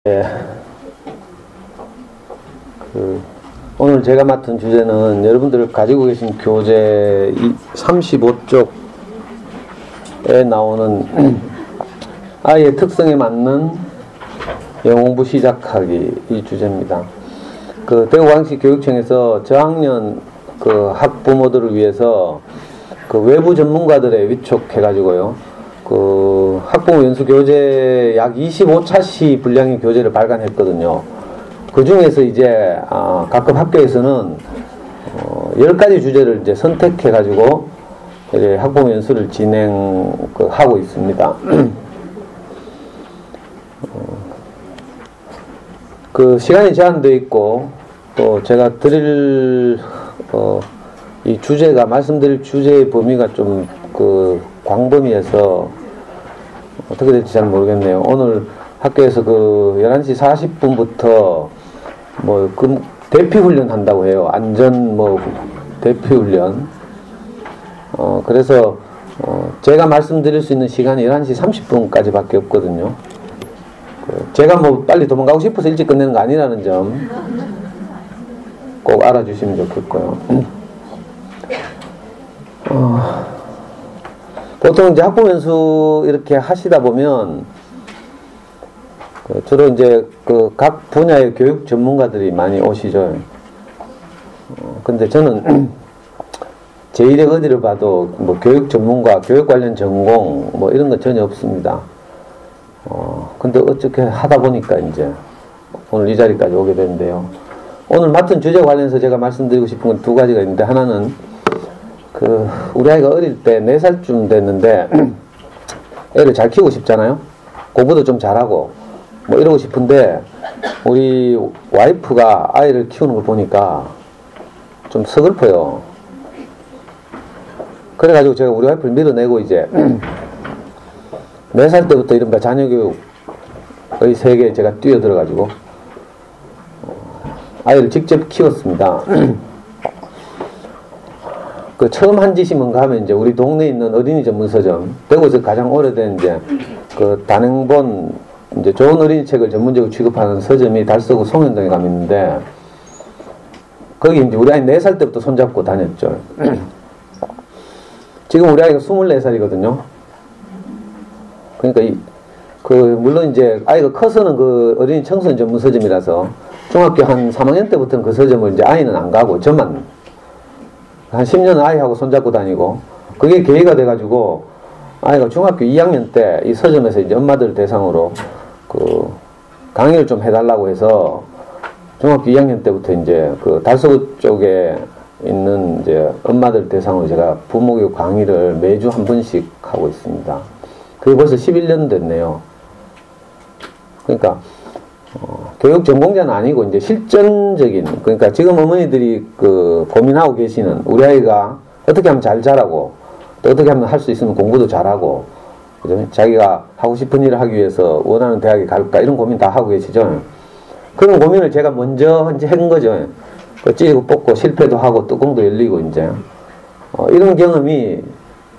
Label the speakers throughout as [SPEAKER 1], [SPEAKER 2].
[SPEAKER 1] 예, 오늘 제가 맡은 주제는 여러분들 가지고 계신 교재 35쪽에 나오는 아이의 특성에 맞는 영어 공부 시작하기, 이 주제입니다. 대구광역시 교육청에서 저학년 학부모들을 위해서 외부 전문가들에 위촉해가지고요. 학부모 연수 교재 약 25차시 분량의 교재를 발간했거든요. 그 중에서 이제 각급 학교에서는 10가지 주제를 이제 선택해가지고 이제 학부모 연수를 진행하고 있습니다. 시간이 제한되어 있고, 또 제가 이 주제가, 말씀드릴 주제의 범위가 좀 광범위해서 어떻게 될지 잘 모르겠네요. 오늘 학교에서 11시 40분부터 대피훈련 한다고 해요. 안전 대피훈련. 그래서 제가 말씀드릴 수 있는 시간이 11시 30분까지 밖에 없거든요. 제가 빨리 도망가고 싶어서 일찍 끝내는 거 아니라는 점 꼭 알아주시면 좋겠고요. 보통 이제 학부모 연수 이렇게 하시다 보면 주로 이제 각 분야의 교육 전문가들이 많이 오시죠. 근데 저는 제 이력 어디를 봐도 교육 전문가, 교육 관련 전공 이런 거 전혀 없습니다. 근데 어떻게 하다 보니까 이제 오늘 이 자리까지 오게 됐는데요. 오늘 맡은 주제 관련해서 제가 말씀드리고 싶은 건 두 가지가 있는데, 하나는 우리 아이가 어릴 때 4살쯤 됐는데 애를 잘 키우고 싶잖아요. 공부도 좀 잘하고 이러고 싶은데, 우리 와이프가 아이를 키우는 걸 보니까 좀 서글퍼요. 그래가지고 제가 우리 와이프를 밀어내고 이제 4살 때부터 이른바 자녀교육의 세계에 제가 뛰어들어가지고 아이를 직접 키웠습니다. 처음 한 짓이 뭔가 하면 이제 우리 동네에 있는 어린이 전문 서점, 대구에서 가장 오래된 이제 단행본 이제 좋은 어린이 책을 전문적으로 취급하는 서점이 달서구 송현동에 가면 있는데, 거기 이제 우리 아이 4살 때부터 손잡고 다녔죠. 지금 우리 아이가 24살이거든요. 그러니까 물론 이제 아이가 커서는 어린이 청소년 전문 서점이라서 중학교 한 3학년 때부터는 그 서점을 이제 아이는 안 가고 저만 한 10년은 아이하고 손잡고 다니고, 그게 계기가 돼가지고 아이가 중학교 2학년 때 이 서점에서 이제 엄마들 대상으로 강의를 좀 해달라고 해서 중학교 2학년 때부터 이제 달서구 쪽에 있는 이제 엄마들 대상으로 제가 부모교육 강의를 매주 한 번씩 하고 있습니다. 그게 벌써 11년 됐네요. 그러니까 교육 전공자는 아니고 이제 실전적인, 그러니까 지금 어머니들이 고민하고 계시는 우리 아이가 어떻게 하면 잘 자라고, 또 어떻게 하면 할 수 있으면 공부도 잘하고, 그죠? 자기가 하고 싶은 일을 하기 위해서 원하는 대학에 갈까, 이런 고민 다 하고 계시죠. 그런 고민을 제가 먼저 이제 한 거죠. 찌고 뽑고 실패도 하고 뚜껑도 열리고 이제 이런 경험이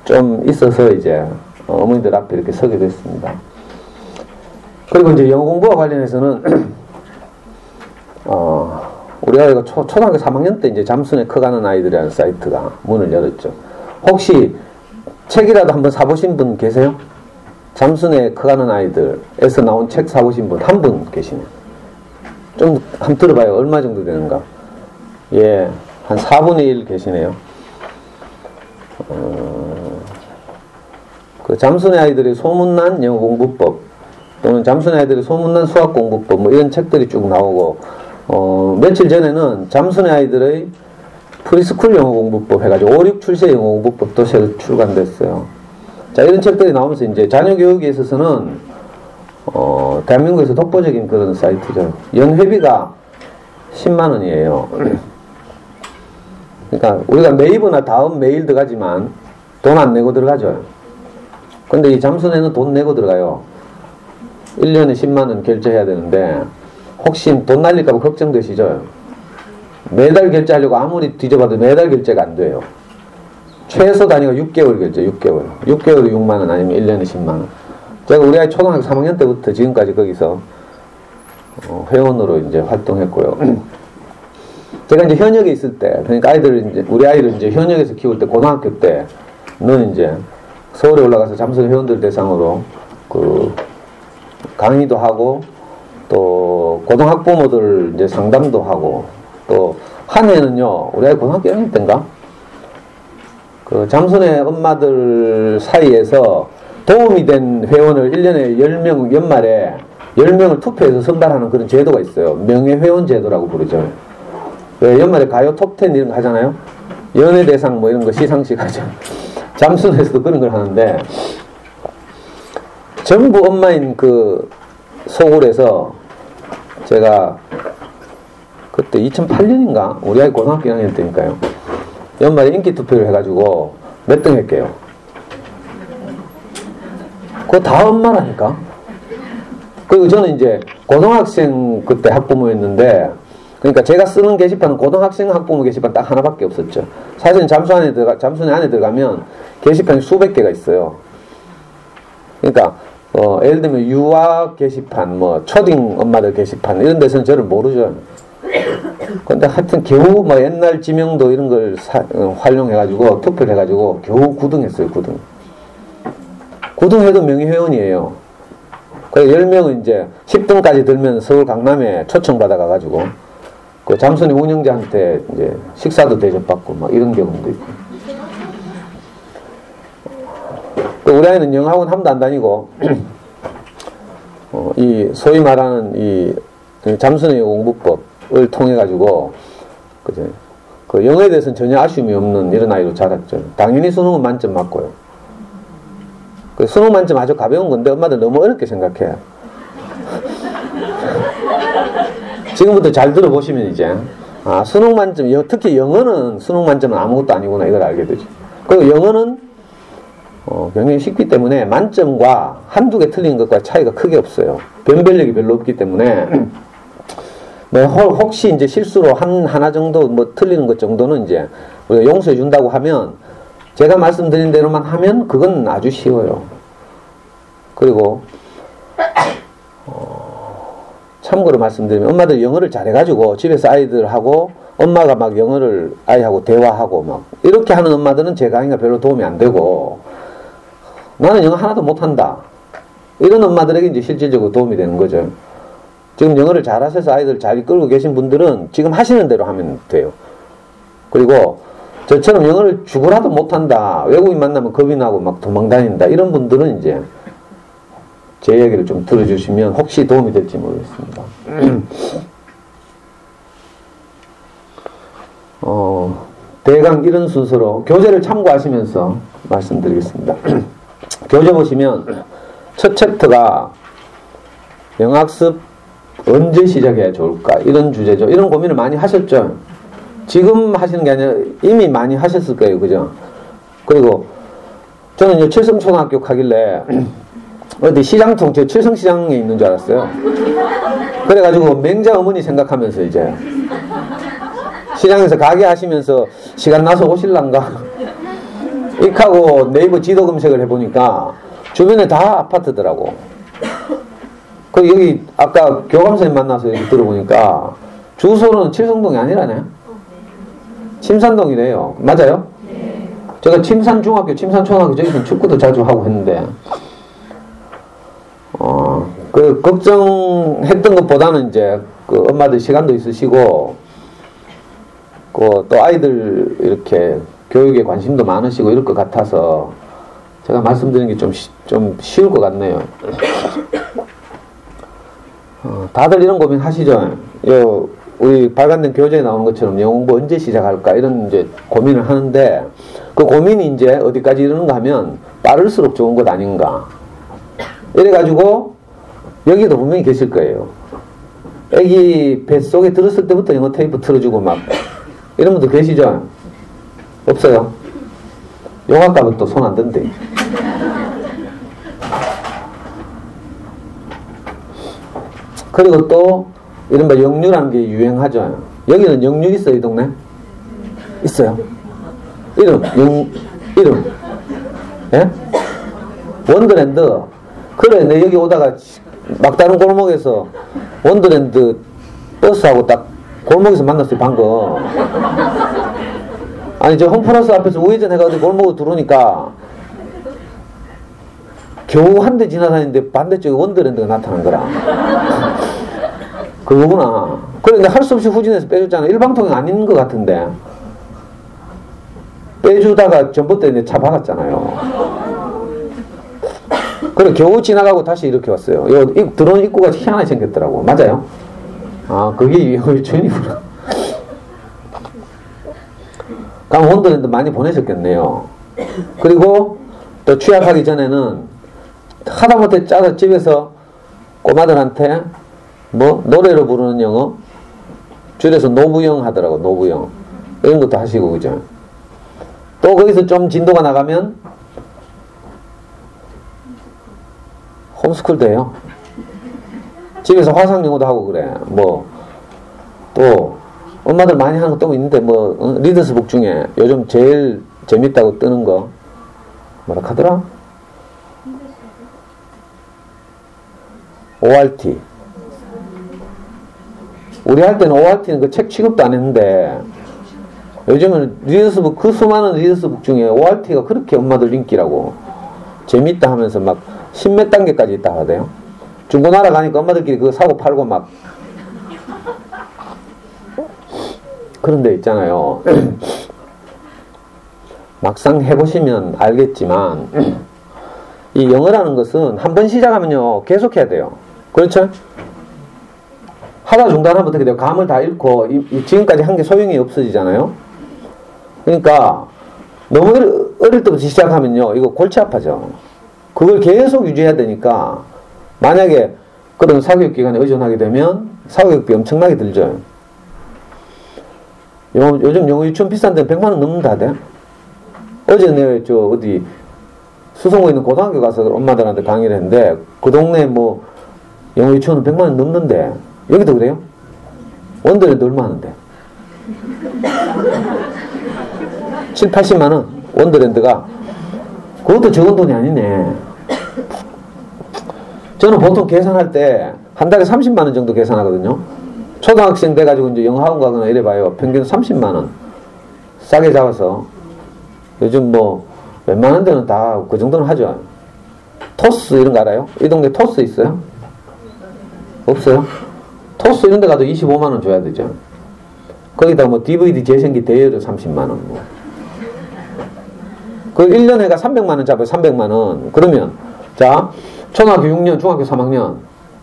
[SPEAKER 1] 좀 있어서 이제 어머니들 앞에 이렇게 서게 됐습니다. 그리고 이제 영어 공부와 관련해서는 우리 아이가 초등학교 3학년 때 이제 잠수내 커가는 아이들이라는 사이트가 문을 열었죠. 혹시 책이라도 한번 사보신 분 계세요? 잠수내 커가는 아이들에서 나온 책 사보신 분 한 분 계시네요. 좀 한번 들어봐요. 얼마 정도 되는가? 예, 한 4분의 1 계시네요. 잠수내 아이들의 소문난 영어 공부법, 또는 잠수내 아이들의 소문난 수학 공부법, 이런 책들이 쭉 나오고, 며칠 전에는 잠수내 아이들의 프리스쿨 영어 공부법 해가지고 5, 6 출세 영어 공부법도 새로 출간됐어요. 자, 이런 책들이 나오면서 이제 자녀 교육에 있어서는 대한민국에서 독보적인 그런 사이트죠. 연회비가 10만 원이에요. 그러니까 우리가 네이버나 다음 메일 들어가지만 돈 안 내고 들어가죠. 근데 이 잠수내는 돈 내고 들어가요. 1년에 10만 원 결제해야 되는데, 혹시 돈 날릴까봐 걱정되시죠? 매달 결제하려고 아무리 뒤져봐도 매달 결제가 안 돼요. 최소 단위가 6개월 결제, 6개월. 6개월에 6만 원 아니면 1년에 10만 원. 제가 우리 아이 초등학교 3학년 때부터 지금까지 거기서 회원으로 이제 활동했고요. 제가 이제 현역에 있을 때, 그러니까 우리 아이를 이제 현역에서 키울 때, 고등학교 때는 이제 서울에 올라가서 잠수교 회원들 대상으로 그 강의도 하고, 또 고등학부모들 이제 상담도 하고, 또 한 해는요, 우리 아이 고등학교 1학년 때인가? 그 잠수내 엄마들 사이에서 도움이 된 회원을 1년에 10명, 연말에 10명을 투표해서 선발하는 그런 제도가 있어요. 명예회원 제도라고 부르죠. 왜 연말에 가요 톱10 이런 거 하잖아요. 연예대상 뭐 이런 거 시상식 하죠. 잠수내에서도 그런 걸 하는데, 전부 엄마인 그 서울에서 제가 그때 2008년인가? 우리 아이 고등학교 1학년 때니까요. 연말에 인기 투표를 해가지고 몇 등 했게요. 그거 다 엄마라니까? 그리고 저는 이제 고등학생 그때 학부모였는데, 그러니까 제가 쓰는 게시판은 고등학생 학부모 게시판 딱 하나밖에 없었죠. 사실 잠수내 안에 들어가면 게시판이 수백 개가 있어요. 그러니까 예를 들면 유아 게시판, 뭐 초딩 엄마들 게시판 이런 데서는 저를 모르죠. 근데 하여튼 겨우 뭐 옛날 지명도 이런 걸 활용해가지고 투표를 해가지고 겨우 9등했어요. 9등. 9등해도 명예회원이에요. 그래서 10명은 이제 10등까지 들면 서울 강남에 초청받아가가지고 그 잠수내 운영자한테 이제 식사도 대접받고 막 이런 경험도 있고. 또 우리 아이는 영어학원 한 번도 안 다니고 이 소위 말하는 이 잠수내 공부법을 통해 가지고 그 영어에 대해서는 전혀 아쉬움이 없는 이런 아이로 자랐죠. 당연히 수능은 만점 맞고요. 그 수능 만점 아주 가벼운 건데 엄마들 너무 어렵게 생각해요. 지금부터 잘 들어보시면 이제 수능 만점, 특히 영어는 수능 만점은 아무것도 아니구나 이걸 알게 되죠. 그리고 영어는 굉장히 쉽기 때문에 만점과 한두 개 틀린 것과 차이가 크게 없어요. 변별력이 별로 없기 때문에 뭐 혹시 이제 실수로 하나 정도 뭐 틀리는 것 정도는 이제 우리가 용서해 준다고 하면, 제가 말씀드린 대로만 하면 그건 아주 쉬워요. 그리고 참고로 말씀드리면 엄마들 영어를 잘해가지고 집에서 아이들하고 엄마가 막 영어를 아이하고 대화하고 막 이렇게 하는 엄마들은 제 강의가 별로 도움이 안 되고, 나는 영어 하나도 못한다 이런 엄마들에게 이제 실질적으로 도움이 되는 거죠. 지금 영어를 잘하셔서 아이들 잘 이끌고 계신 분들은 지금 하시는 대로 하면 돼요. 그리고 저처럼 영어를 죽어라도 못한다, 외국인 만나면 겁이 나고 막 도망다닌다 이런 분들은 이제 제 이야기를 좀 들어주시면 혹시 도움이 될지 모르겠습니다. 대강 이런 순서로 교재를 참고하시면서 말씀드리겠습니다. 교재 보시면 첫 챕터가 영학습 언제 시작해야 좋을까 이런 주제죠. 이런 고민을 많이 하셨죠. 지금 하시는 게 아니라 이미 많이 하셨을 거예요. 그죠? 그리고 저는 칠성초등학교 가길래 어디 시장통, 저 칠성시장에 있는 줄 알았어요. 그래가지고 맹자 어머니 생각하면서 이제 시장에서 가게 하시면서 시간 나서 오실란가 익하고 네이버 지도 검색을 해보니까 주변에 다 아파트더라고. 그 여기 아까 교감선생님 만나서 여기 들어보니까 주소는 칠성동이 아니라네. 침산동이래요. 맞아요? 제가 침산중학교, 침산초등학교 저기서 축구도 자주 하고 했는데 그 걱정했던 것보다는 이제 그 엄마들 시간도 있으시고 또 아이들 이렇게 교육에 관심도 많으시고 이럴 것 같아서 제가 말씀드리는 게 좀 쉬울 것 같네요. 다들 이런 고민 하시죠? 우리 발간된 교재에 나오는 것처럼 영어 공부 언제 시작할까 이런 이제 고민을 하는데, 그 고민이 이제 어디까지 이르는가 하면 빠를수록 좋은 것 아닌가. 이래가지고 여기도 분명히 계실 거예요. 애기 뱃속에 들었을 때부터 영어 테이프 틀어주고 막 이런 분들 계시죠? 없어요? 영화값은 또 손 안 든대. 그리고 또 이른바 영유라는 게 유행하죠. 여기는 영유 있어요? 이 동네? 있어요. 이름 예? 원더랜드. 그래, 내 여기 오다가 막다른 골목에서 원더랜드 버스하고 딱 골목에서 만났어요, 방금. 아니, 저 홈플러스 앞에서 우회전 해가지고 골목으로 들어오니까 겨우 한 대 지나다니는데 반대쪽에 원더랜드가 나타난 거라. 그거구나. 그런데 할 수 없이 후진해서 빼줬잖아. 일방통행 아닌 것 같은데. 빼주다가 전봇대에 차 박았잖아요. 그래, 겨우 지나가고 다시 이렇게 왔어요. 들어온 입구가 희한하게 생겼더라고. 맞아요? 아, 그게 유치원이구나. 그럼 원더랜드 많이 보내셨겠네요. 그리고 또 취약하기 전에는 하다못해 짜서 집에서 꼬마들한테 뭐 노래로 부르는 영어, 줄여서 노부영 하더라고. 노부영 이런 것도 하시고, 그죠? 또 거기서 좀 진도가 나가면 홈스쿨도 해요. 집에서 화상 영어도 하고 그래. 뭐 또 엄마들 많이 하는 것도 있는데, 뭐 리더스북 중에 요즘 제일 재밌다고 뜨는 거 뭐라 하더라? ORT. 우리 할 때는 ORT는 그 책 취급도 안 했는데, 요즘은 리더스북, 그 수많은 리더스북 중에 ORT가 그렇게 엄마들 인기라고. 재밌다 하면서 막 십몇 단계까지 있다 하대요. 중고나라 가니까 엄마들끼리 그거 사고 팔고 막 그런 데 있잖아요. 막상 해보시면 알겠지만 이 영어라는 것은 한 번 시작하면요 계속 해야 돼요. 그렇죠? 하다 중단하면 어떻게 돼요? 감을 다 잃고 지금까지 한 게 소용이 없어지잖아요. 그러니까 너무 어릴 때부터 시작하면요 이거 골치 아파져. 그걸 계속 유지해야 되니까 만약에 그런 사교육기관에 의존하게 되면 사교육비 엄청나게 들죠. 요즘 영어 유치원 비싼 데는 100만 원 넘는다대. 어제 내가 어디 수성구에 있는 고등학교 가서 엄마들한테 강의를 했는데 그 동네 뭐 영어 유치원은 100만 원 넘는데 여기도 그래요? 원더랜드 얼마 하는데? 7, 80만 원 원더랜드가. 그것도 적은 돈이 아니네. 저는 보통 계산할 때 한 달에 30만 원 정도 계산하거든요. 초등학생 돼가지고 이제 영어 학원 가거나 이래봐요. 평균 30만 원. 싸게 잡아서. 요즘 뭐 웬만한 데는 다 그 정도는 하죠. 토스 이런 거 알아요? 이 동네 토스 있어요? 없어요? 토스 이런 데 가도 25만 원 줘야 되죠. 거기다 뭐 DVD 재생기 대여도 30만 원 뭐. 그 1년에가 300만 원 잡아요. 300만 원. 그러면 자, 초등학교 6년, 중학교 3학년.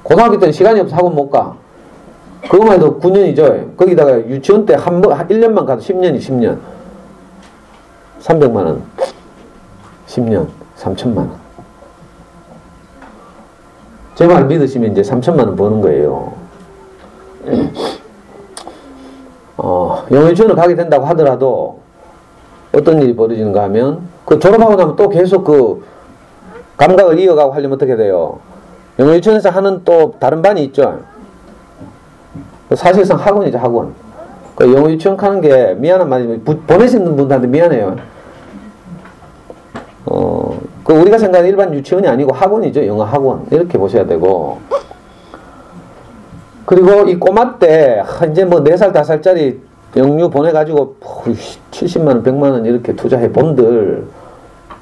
[SPEAKER 1] 고등학교 때는 시간이 없어 학원 못 가. 그것만 해도 9년이죠. 거기다가 유치원 때 1년만 가도 10년이 10년. 300만 원. 10년. 3천만 원. 제 말 믿으시면 이제 3천만 원 버는 거예요. 영어 유치원을 가게 된다고 하더라도 어떤 일이 벌어지는가 하면 그 졸업하고 나면 또 계속 그 감각을 이어가고 하려면 어떻게 돼요? 영어 유치원에서 하는 또 다른 반이 있죠. 사실상 학원이죠, 학원. 그 영어 유치원 가는 게 미안한 말이지만 보내시는 분들한테 미안해요. 그 우리가 생각하는 일반 유치원이 아니고 학원이죠. 영어 학원. 이렇게 보셔야 되고. 그리고 이 꼬마 때 이제 뭐 4살, 5살짜리 영유 보내가지고 70만 원, 100만 원 이렇게 투자해 본들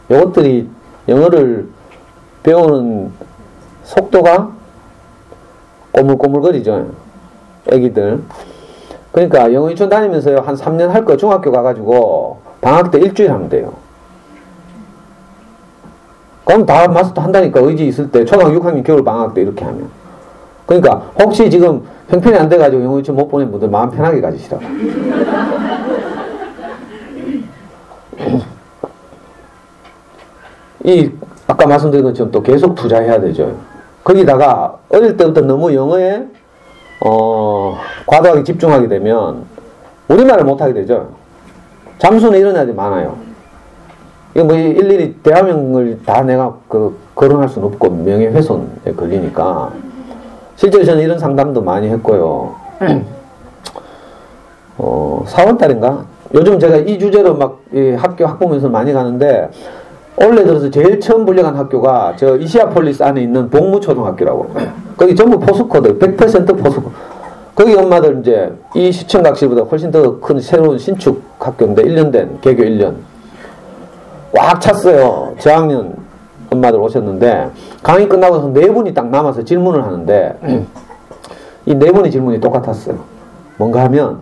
[SPEAKER 1] 이것들이 영어를 배우는 속도가 꼬물꼬물거리죠. 애기들. 그러니까 영어 유치원 다니면서요 한 3년 할 거 중학교 가가지고 방학 때 일주일 하면 돼요. 그럼 다 마스터 한다니까. 의지 있을 때 초등학교 6학년 겨울 방학 때 이렇게 하면. 그러니까 혹시 지금 형편이 안 돼가지고 영어 유치원 못 보낸 분들 마음 편하게 가지시라고. 이 아까 말씀드린 것처럼 또 계속 투자해야 되죠. 거기다가 어릴 때부터 너무 영어에 과도하게 집중하게 되면 우리말을 못하게 되죠. 잠수는 이런 애들이 많아요. 이거 뭐 일일이 대화명을 다 내가 거론할 수는 없고 명예훼손에 걸리니까. 실제로 저는 이런 상담도 많이 했고요. 4월달인가? 요즘 제가 이 주제로 막 학교 학부모에서 많이 가는데 올해 들어서 제일 처음 불려간 학교가 저 이시아폴리스 안에 있는 복무초등학교라고. 거기 전부 포스코들, 100% 포스코. 거기 엄마들 이제 이 시청각실보다 훨씬 더 큰 새로운 신축 학교인데 1년 된, 개교 1년. 꽉 찼어요. 저학년 엄마들 오셨는데 강의 끝나고서 4분이 딱 남아서 질문을 하는데 이 4분의 질문이 똑같았어요. 뭔가 하면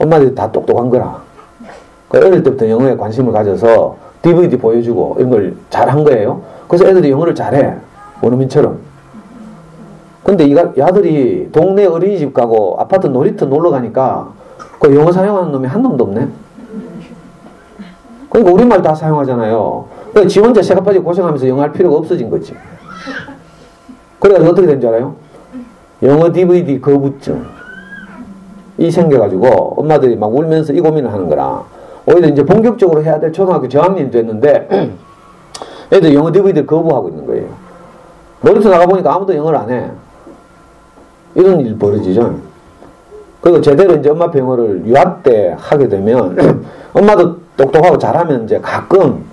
[SPEAKER 1] 엄마들이 다 똑똑한 거라. 어릴 때부터 영어에 관심을 가져서 DVD 보여주고 이런 걸 잘한 거예요. 그래서 애들이 영어를 잘해. 원어민처럼. 근데 이 아들이 동네 어린이집 가고 아파트 놀이터 놀러 가니까 그 영어 사용하는 놈이 한 놈도 없네. 그러니까 우리말 다 사용하잖아요. 그러니까 지 혼자 새가빠지 고생하면서 영어 할 필요가 없어진 거지. 그래가지고 어떻게 된 줄 알아요? 영어 DVD 거부증. 이 생겨가지고 엄마들이 막 울면서 이 고민을 하는 거라. 오히려 이제 본격적으로 해야 될 초등학교 저학년이 됐는데 애들 영어 DVD를 거부하고 있는 거예요. 놀이터 나가보니까 아무도 영어를 안 해. 이런 일 벌어지죠. 그리고 제대로 이제 엄마표 영어를 유학 때 하게 되면 엄마도 똑똑하고 잘하면 이제 가끔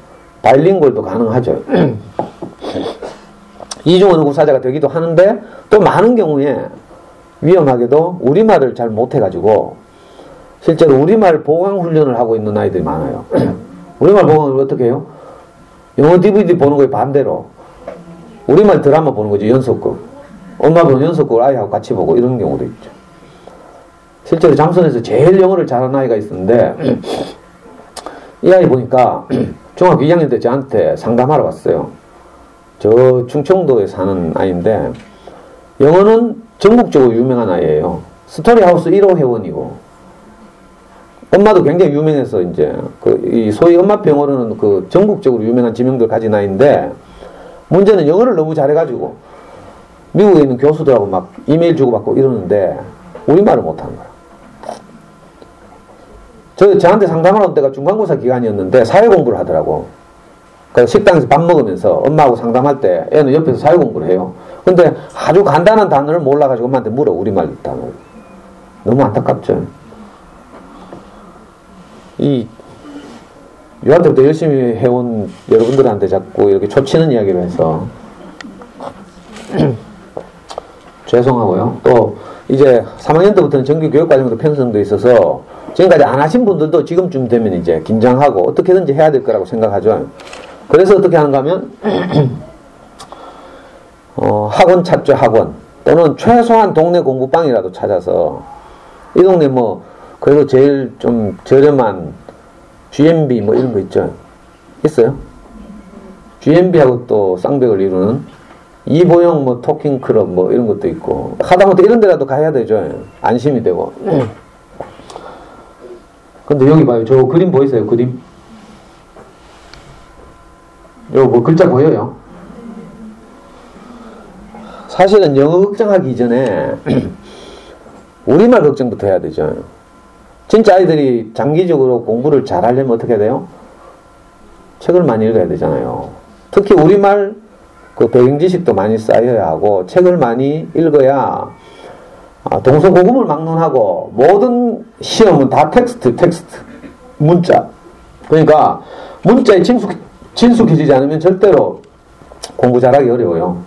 [SPEAKER 1] 바일링골도 가능하죠. 이중 언어 구사자가 되기도 하는데 또 많은 경우에 위험하게도 우리말을 잘 못해가지고 실제로 우리말 보강 훈련을 하고 있는 아이들이 많아요. 우리말 보강을 어떻게 해요? 영어 DVD 보는 거에 반대로 우리말 드라마 보는 거지, 연속극. 엄마 보는 연속극을 아이하고 같이 보고 이런 경우도 있죠. 실제로 장선에서 제일 영어를 잘하는 아이가 있었는데 이 아이 보니까 중학교 2학년 때 저한테 상담하러 왔어요. 저 충청도에 사는 아이인데 영어는 전국적으로 유명한 아이예요. 스토리하우스 1호 회원이고 엄마도 굉장히 유명해서 이제 이 소위 엄마표 영어로는 그 전국적으로 유명한 지명도를 가진 아이인데 문제는 영어를 너무 잘해가지고 미국에 있는 교수들하고 막 이메일 주고받고 이러는데 우리말을 못하는 거야. 저한테 상담하러 온 때가 중간고사 기간이었는데 사회공부를 하더라고. 그래서 식당에서 밥 먹으면서 엄마하고 상담할 때 애는 옆에서 사회공부를 해요. 근데 아주 간단한 단어를 몰라가지고 엄마한테 물어, 우리말 단어를. 너무 안타깝죠. 이 유학 때부터 열심히 해온 여러분들한테 자꾸 이렇게 초치는 이야기를 해서 죄송하고요. 또 이제 3학년 때부터는 정규 교육과정도 편성돼 있어서 지금까지 안 하신 분들도 지금쯤 되면 이제 긴장하고 어떻게든지 해야 될 거라고 생각하죠. 그래서 어떻게 하는가 하면 학원 찾죠, 학원. 또는 최소한 동네 공부방이라도 찾아서 이 동네 뭐 그래도 제일 좀 저렴한 GMB 뭐 이런 거 있죠. 있어요? GMB하고 또 쌍벽을 이루는 이보영 뭐 토킹 클럽 뭐 이런 것도 있고 하다못해 이런 데라도 가야 되죠. 안심이 되고. 근데 여기 봐요. 저 그림 보이세요? 그림? 요 뭐 글자 보여요? 사실은 영어 걱정하기 이전에 우리말 걱정부터 해야 되죠. 진짜 아이들이 장기적으로 공부를 잘 하려면 어떻게 해야 돼요? 책을 많이 읽어야 되잖아요. 특히 우리말 그 배경 지식도 많이 쌓여야 하고 책을 많이 읽어야 동서고금을 막론하고 모든 시험은 다 텍스트 문자. 그러니까 문자에 친숙해지지 않으면 절대로 공부 잘하기 어려워요.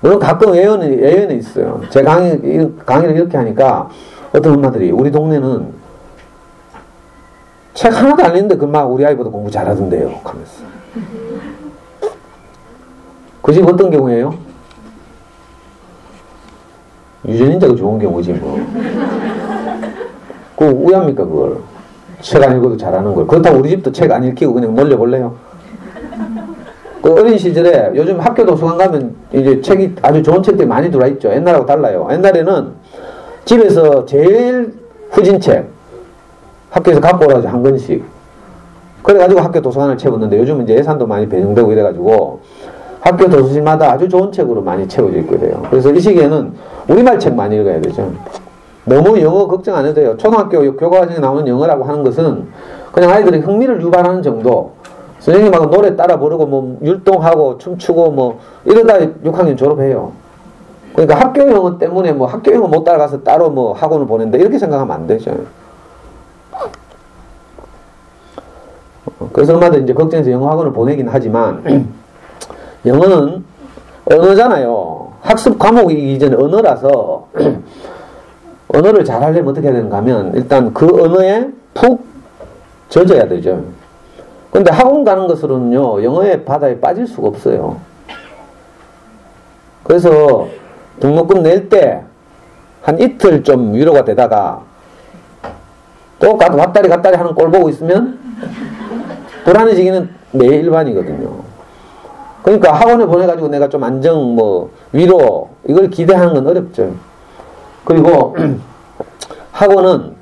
[SPEAKER 1] 물론 가끔 예언이 있어요. 제 강의를 이렇게 하니까 어떤 엄마들이 우리 동네는 책 하나도 안 읽는데 그만 우리 아이보다 공부 잘하던데요 하면서. 그 집 어떤 경우예요? 유전인자가 좋은 경우지 뭐. 그거 우야입니까 그걸? 책 안 읽어도 잘하는 걸. 그렇다고 우리 집도 책 안 읽히고 그냥 놀려볼래요? 그 어린 시절에 요즘 학교 도서관 가면 이제 책이 아주 좋은 책들이 많이 들어있죠. 옛날하고 달라요. 옛날에는 집에서 제일 후진 책 학교에서 갖고 오라고 한 권씩. 그래가지고 학교 도서관을 채웠는데 요즘은 이제 예산도 많이 배정되고 이래가지고 학교 도서실마다 아주 좋은 책으로 많이 채워져 있고 이래요. 그래서 이 시기에는 우리말 책 많이 읽어야 되죠. 너무 영어 걱정 안 해도 돼요. 초등학교 교과과정에 나오는 영어라고 하는 것은 그냥 아이들이 흥미를 유발하는 정도. 선생님하고 노래 따라 부르고 뭐 율동하고 춤추고 뭐 이러다 6학년 졸업해요. 그러니까 학교 영어 때문에 뭐 학교 영어 못 따라가서 따로 뭐 학원을 보낸다 이렇게 생각하면 안 되죠. 그래서 엄마도 이제 걱정해서 영어 학원을 보내긴 하지만, 영어는 언어잖아요. 학습 과목이기 전에 언어라서, 언어를 잘 하려면 어떻게 해야 되는가 하면, 일단 그 언어에 푹 젖어야 되죠. 근데 학원 가는 것으로는요, 영어의 바다에 빠질 수가 없어요. 그래서 등록금 낼 때 한 이틀 좀 위로가 되다가 또 왔다리 갔다리 하는 꼴 보고 있으면 불안해지기는 매일 일반이거든요. 그러니까 학원에 보내가지고 내가 좀 안정, 위로, 이걸 기대하는 건 어렵죠. 그리고 학원은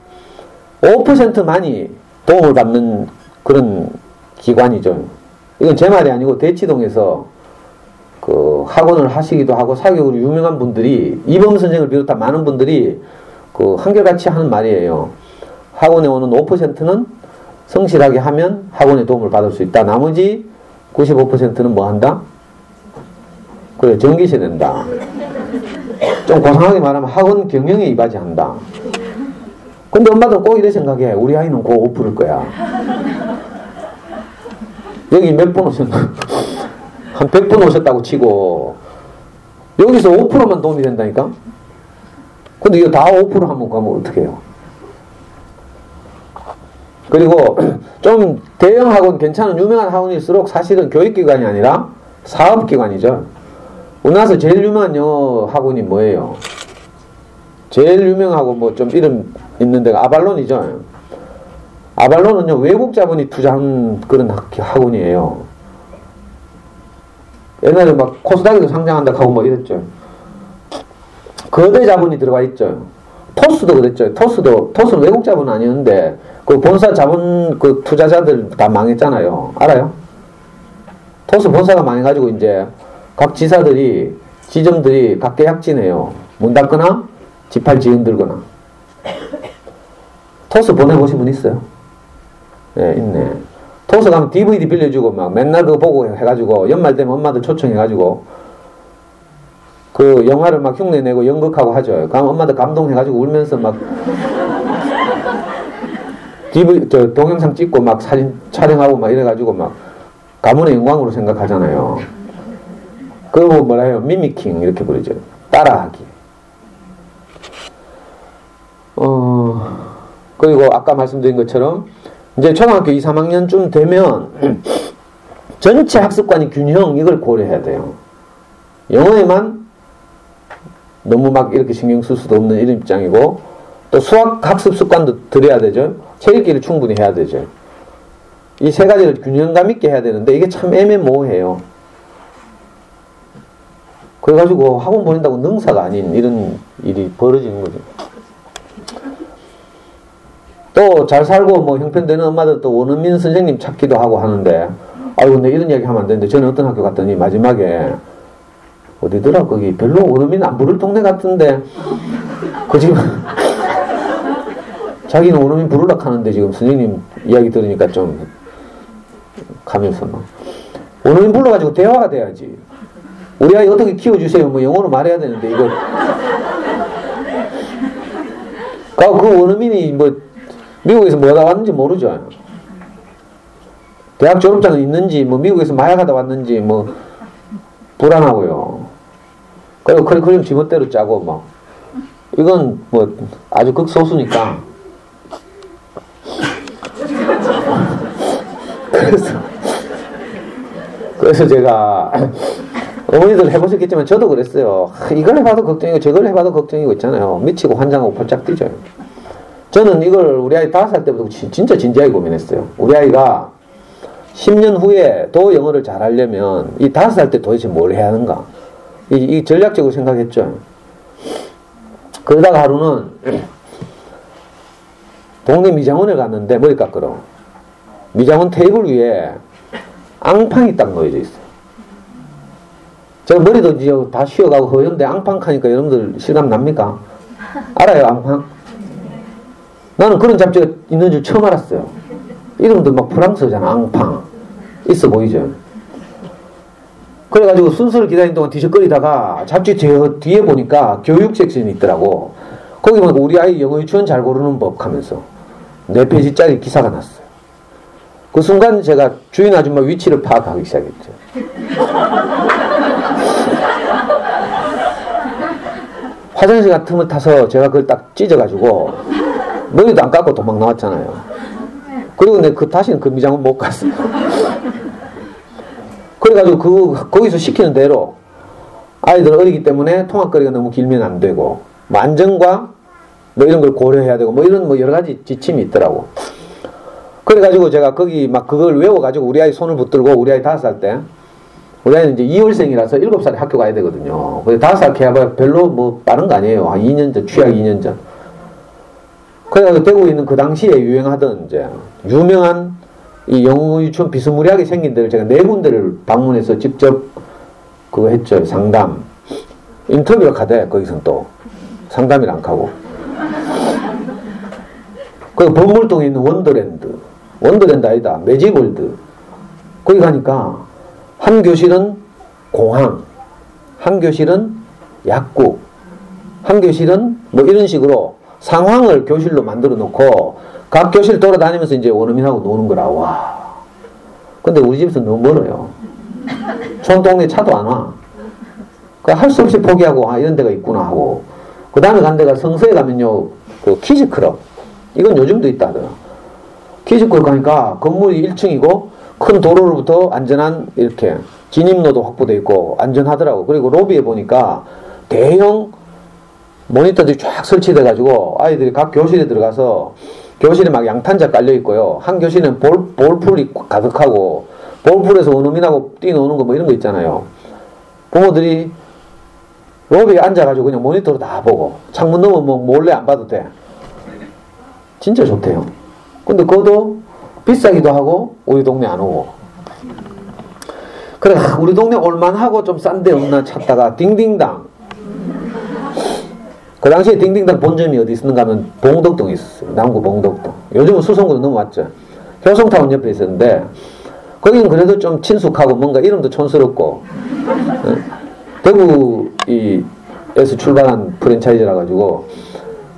[SPEAKER 1] 5%만이 도움을 받는 그런 기관이죠. 이건 제 말이 아니고 대치동에서 그 학원을 하시기도 하고 사교육으로 유명한 분들이, 이범 선생을 비롯한 많은 분들이 그 한결같이 하는 말이에요. 학원에 오는 5%는 성실하게 하면 학원의 도움을 받을 수 있다. 나머지 95%는 뭐 한다? 그래, 전기세 낸다. 좀 고상하게 말하면 학원 경영에 이바지한다. 근데 엄마도 꼭 이래 생각해. 우리 아이는 고 5%일 거야. 여기 몇 번 오셨나? 한 100번 오셨다고 치고 여기서 5%만 도움이 된다니까? 근데 이거 다 5% 하면 가면 어떻게 해요? 그리고 좀 대형 학원, 괜찮은 유명한 학원일수록 사실은 교육기관이 아니라 사업기관이죠. 우리나라에서 제일 유명한 영어 학원이 뭐예요? 제일 유명하고 뭐 좀 이름 있는 데가 아발론이죠. 아발론은요, 외국 자본이 투자한 그런 학원이에요. 옛날에 막 코스닥에도 상장한다고 하고 뭐 이랬죠. 거대 자본이 들어가 있죠. 토스도 그랬죠. 토스는 외국 자본은 아니었는데 그 본사 자본 그 투자자들 다 망했잖아요. 알아요? 토스 본사가 망해가지고 이제 각 지사들이, 지점들이 각 계약진해요. 문 닫거나 지팔 지연 들거나. 토스 보내보신 분 있어요? 네, 있네. 토스 가면 DVD 빌려주고 막 맨날 그거 보고 해가지고 연말 되면 엄마들 초청해가지고 그 영화를 막 흉내내고 연극하고 하죠. 그럼 엄마들 감동해가지고 울면서 막 동영상 찍고 막 사진 촬영하고 막 이래가지고 막 가문의 영광으로 생각하잖아요. 그거 뭐라 해요? 미미킹 이렇게 부르죠. 따라하기. 그리고 아까 말씀드린 것처럼 이제 초등학교 2, 3학년쯤 되면 전체 학습관이 균형, 이걸 고려해야 돼요. 영어에만 너무 막 이렇게 신경 쓸 수도 없는 이런 입장이고, 또 수학 학습 습관도 들여야 되죠. 책 읽기를 충분히 해야 되죠. 이 세 가지를 균형감 있게 해야 되는데 이게 참 애매모호해요. 그래가지고 학원 보낸다고 능사가 아닌 이런 일이 벌어지는 거죠. 또 잘 살고 뭐 형편되는 엄마들 또 원어민 선생님 찾기도 하고 하는데, 아이고 근데 이런 이야기 하면 안 되는데, 저는 어떤 학교 갔더니 마지막에 어디더라, 거기 별로 원어민 안 부를 동네 같은데 그 지금 자기는 원어민 부르려고 하는데 지금 선생님 이야기 들으니까 좀 가면서 막 원어민 불러가지고 대화가 돼야지. 우리 아이 어떻게 키워주세요 뭐 영어로 말해야 되는데 이거 그 원어민이 뭐 미국에서 뭐하다 왔는지 모르죠. 대학 졸업장은 있는지, 뭐 미국에서 마약하다 왔는지 뭐 불안하고요. 그리고 커리큘럼 지멋대로 짜고 뭐 이건 뭐 아주 극소수니까. 그래서 제가 어머니들 해보셨겠지만 저도 그랬어요. 이걸 해봐도 걱정이고 저걸 해봐도 걱정이고 있잖아요. 미치고 환장하고 펄짝 뛰죠. 저는 이걸 우리 아이 5살 때부터 진짜 진지하게 고민했어요. 우리 아이가 10년 후에 도 영어를 잘하려면 이 5살 때 도대체 뭘 해야 하는가. 이 전략적으로 생각했죠. 그러다가 하루는 동네 미장원을 갔는데 머리 깎으러 미장원 테이블 위에 앙팡이 딱 놓여져 있어요. 제가 머리도 이제 다 쉬어가고 허연데 앙팡 하니까 여러분들 실감 납니까? 알아요, 앙팡? 나는 그런 잡지가 있는 줄 처음 알았어요. 이름도 막 프랑스어잖아, 앙팡. 있어 보이죠? 그래가지고 순서를 기다리는 동안 뒤적거리다가 잡지 뒤에 보니까 교육 섹션이 있더라고. 거기 보니까 우리 아이 영어 유치원 잘 고르는 법 하면서 4페이지짜리 기사가 났어요. 그 순간 제가 주인 아줌마 위치를 파악하기 시작했죠. 화장실 같은 걸 타서 제가 그걸 딱 찢어가지고 머리도 안 깎고 도망 나왔잖아요. 그리고 내가 다시는 그 미장은 못 갔어요. 그래가지고 거기서 시키는 대로 아이들은 어리기 때문에 통학거리가 너무 길면 안 되고 뭐 안전과 뭐 이런 걸 고려해야 되고 뭐 이런 뭐 여러 가지 지침이 있더라고. 그래가지고 제가 거기 막 그걸 외워가지고 우리 아이 손을 붙들고 우리 아이 5살 때 우리 아이는 이제 2월생이라서 7살에 학교 가야 되거든요. 그래서 5살 개봐야 별로 뭐 빠른 거 아니에요. 한 2년 전, 취약 2년 전. 그래가지고 대구에 있는 그 당시에 유행하던 이제 유명한 이 영어 유치원 비스무리하게 생긴 데를 제가 4군데를 방문해서 직접 그거 했죠. 상담. 인터뷰를 가대, 거기선 또. 상담을 안 가고. 그 범물동에 있는 원더랜드 아니다. 매직월드. 거기 가니까 한 교실은 공항, 한 교실은 약국, 한 교실은 뭐 이런 식으로 상황을 교실로 만들어 놓고 각 교실 돌아다니면서 이제 원어민하고 노는 거라. 와. 근데 우리 집에서 너무 멀어요. 촌동네 차도 안 와. 할 수 없이 포기하고 아 이런 데가 있구나 하고 그 다음에 간 데가 성서에 가면요 그 키즈클럽 이건 요즘도 있다 하더라. 키즈클럽 가니까 건물이 1층이고 큰 도로로부터 안전한 이렇게 진입로도 확보되어 있고 안전하더라고. 그리고 로비에 보니까 대형 모니터들이 쫙 설치돼 가지고 아이들이 각 교실에 들어가서 교실에 막 양탄자 깔려 있고요. 한 교실은 볼풀이 가득하고 볼풀에서 원어민하고 뛰노는 거 뭐 이런 거 있잖아요. 부모들이 로비에 앉아가지고 그냥 모니터로 다 보고 창문 너머 뭐 몰래 안 봐도 돼. 진짜 좋대요. 근데 그것도 비싸기도 하고 우리 동네 안 오고. 그래 우리 동네 올만하고 좀 싼 데 없나 찾다가 딩딩당. 그 당시에 딩딩당 본점이 어디 있었는가 하면 봉덕동에 있었어요. 남구 봉덕동. 요즘은 수성구로 넘어왔죠. 효성타운 옆에 있었는데 거기는 그래도 좀 친숙하고 뭔가 이름도 촌스럽고 대구에서 출발한 프랜차이즈라 가지고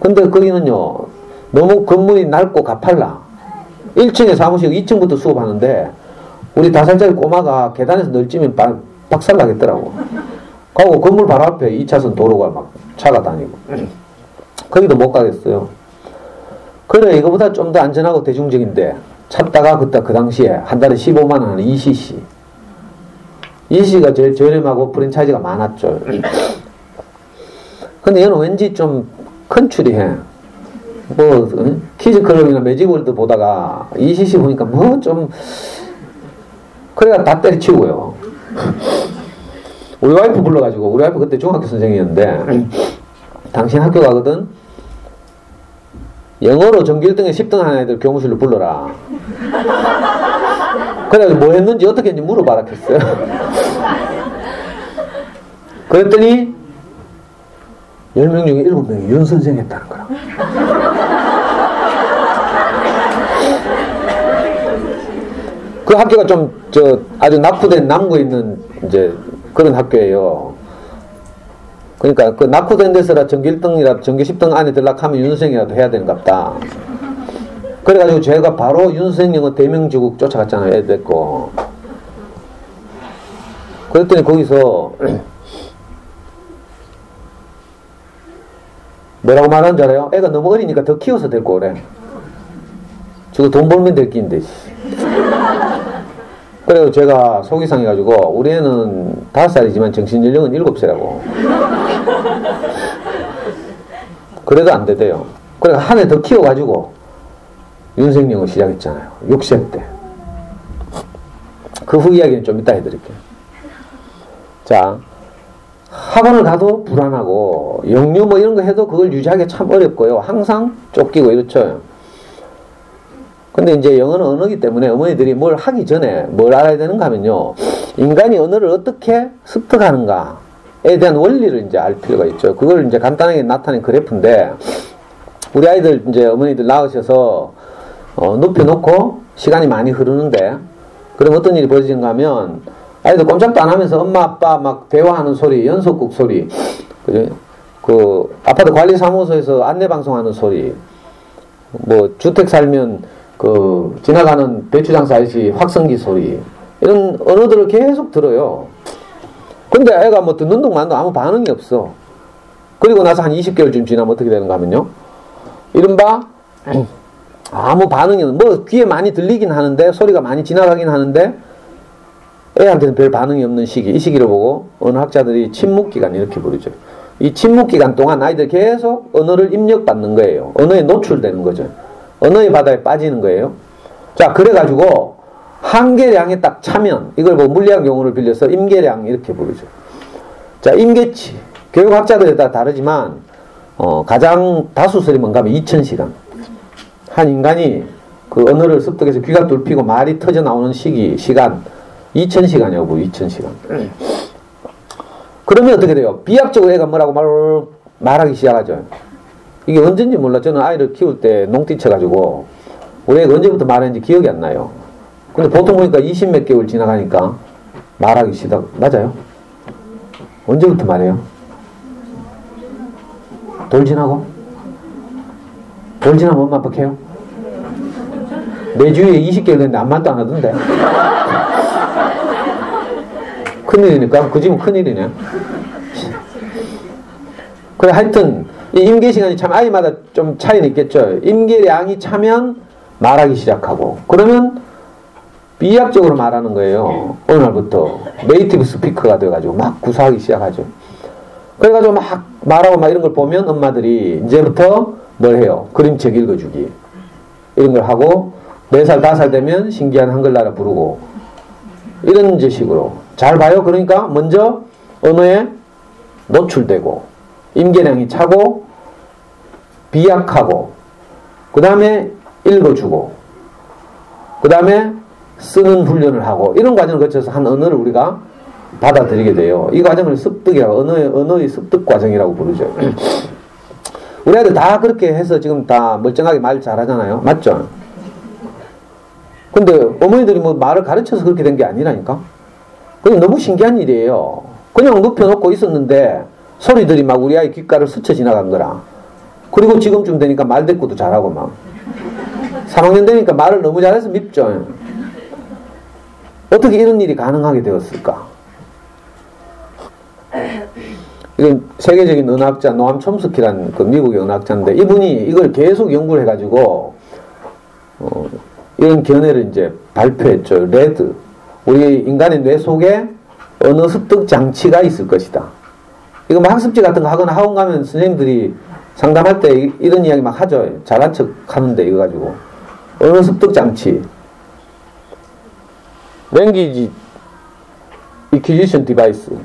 [SPEAKER 1] 근데 거기는요 너무 건물이 낡고 가팔라 1층에 사무실 2층부터 수업하는데 우리 5살짜리 꼬마가 계단에서 널찌면 박살나겠더라고. 가고 건물 바로 앞에 2차선 도로가 막 차가 다니고 거기도 못 가겠어요. 그래 이거보다 좀 더 안전하고 대중적인데 찾다가 그때 그 당시에 한 달에 15만 원 하는 ECC ECC가 제일 저렴하고 프랜차이즈가 많았죠. 근데 얘는 왠지 좀 컨츄리해. 뭐 키즈클럽이나 매직월드 보다가 ECC 보니까 뭐 좀 그래가 다 때려치우고요. 우리 와이프 불러가지고 우리 와이프 그때 중학교 선생님이었는데 당신 학교 가거든 영어로 전교 1등에 10등 하는 애들 교무실로 불러라. 그래가지고 뭐 했는지 어떻게 했는지 물어봐라 했어요. 그랬더니 10명 중에 7명이 윤 선생 했다는 거라. 그 학교가 좀 아주 낙후된 남구에 있는 이제 그런 학교예요. 그러니까 그 낙후된 데서라 전교 1등이라 전교 10등 안에 들락하면 윤 선생이라도 해야 되는갑다. 그래가지고 제가 바로 윤 선생 영어 대명지국 쫓아갔잖아요. 애들 데리고. 그랬더니 거기서 뭐라고 말하는 줄 알아요? 애가 너무 어리니까 더 키워서 데리고 오래. 저거 돈 벌면 될 끼인데. 그래서 제가 속이 상해가지고 우리 애는 5살이지만 정신연령은 7세라고. 그래도 안 되대요. 그래 한 해 더 키워가지고 윤생영을 시작했잖아요. 6세 때. 그 후 이야기는 좀 이따 해드릴게요. 자, 학원을 가도 불안하고 영유 뭐 이런 거 해도 그걸 유지하기 참 어렵고요. 항상 쫓기고 이렇죠. 근데 이제 영어는 언어이기 때문에 어머니들이 뭘 하기 전에 뭘 알아야 되는가 하면요. 인간이 언어를 어떻게 습득하는가에 대한 원리를 이제 알 필요가 있죠. 그걸 이제 간단하게 나타낸 그래프인데 우리 아이들 이제 어머니들 낳으셔서 눕혀놓고 시간이 많이 흐르는데 그럼 어떤 일이 벌어지는가 하면 아이들 꼼짝도 안 하면서 엄마 아빠 막 대화하는 소리, 연속극 소리, 그죠? 그 아파트 관리사무소에서 안내방송하는 소리, 뭐 주택 살면 그 지나가는 배추장사 아저씨 확성기 소리 이런 언어들을 계속 들어요. 근데 애가 뭐 듣는 동안도 아무 반응이 없어. 그리고 나서 한 20개월쯤 지나면 어떻게 되는가 하면요, 이른바 아무 반응이 없는, 뭐 귀에 많이 들리긴 하는데 소리가 많이 지나가긴 하는데 애한테는 별 반응이 없는 시기, 이 시기를 보고 언어학자들이 침묵기간 이렇게 부르죠. 이 침묵기간 동안 아이들 계속 언어를 입력받는 거예요. 언어에 노출되는 거죠. 언어의 바다에 빠지는 거예요. 자, 그래가지고 한계량에 딱 차면, 이걸 뭐 물리학 용어를 빌려서 임계량 이렇게 부르죠. 자, 임계치, 교육학자들에 따라 다르지만 가장 다수설이 뭔가 하면 2000시간. 한 인간이 그 언어를 습득해서 귀가 뚫히고 말이 터져 나오는 시간 2000시간이라고 2000시간. 그러면 어떻게 돼요? 비약적으로 애가 뭐라고 말하기 시작하죠. 이게 언젠지 몰라. 저는 아이를 키울 때 농띠 쳐가지고 우리 애가 언제부터 말했는지 기억이 안 나요. 근데 보통 보니까 20몇 개월 지나가니까 말하기 시작. 맞아요? 언제부터 말해요? 돌 지나고? 돌 지나면 엄마 아빠 해요? 내 주위에 20개월 됐는데 아무 말도 안 하던데. 큰일이니까 그 집은 큰일이네. 그래, 하여튼 이 임계 시간이 참 아이마다 좀 차이는 있겠죠. 임계량이 차면 말하기 시작하고, 그러면 비약적으로 말하는 거예요. 어느 날부터 네이티브 스피커가 돼가지고 막 구사하기 시작하죠. 그래가지고 막 말하고 막 이런 걸 보면 엄마들이 이제부터 뭘 해요? 그림책 읽어주기 이런 걸 하고, 4살 5살 되면 신기한 한글나라 부르고 이런 식으로 잘 봐요. 그러니까 먼저 언어에 노출되고 임계량이 차고 비약하고, 그 다음에 읽어주고, 그 다음에 쓰는 훈련을 하고, 이런 과정을 거쳐서 한 언어를 우리가 받아들이게 돼요. 이 과정을 습득이라고, 언어의 습득 과정이라고 부르죠. 우리 아이들 다 그렇게 해서 지금 다 멀쩡하게 말 잘하잖아요. 맞죠? 근데 어머니들이 뭐 말을 가르쳐서 그렇게 된 게 아니라니까? 그게 너무 신기한 일이에요. 그냥 눕혀놓고 있었는데 소리들이 막 우리 아이 귓가를 스쳐 지나간 거라. 그리고 지금쯤 되니까 말대꾸도 잘하고 막 3학년 되니까 말을 너무 잘해서 밉죠. 어떻게 이런 일이 가능하게 되었을까? 이건 세계적인 언어학자 노암 촘스키라는 그 미국의 언어학자인데, 이분이 이걸 계속 연구를 해가지고 이런 견해를 이제 발표했죠. 레드, 우리 인간의 뇌 속에 언어 습득 장치가 있을 것이다. 이거 뭐 학습지 같은 거 하거나 학원 가면 선생님들이 상담할 때 이런 이야기 막 하죠. 잘한 척 하는데 이거 가지고 언어 습득 장치, Language Acquisition Device,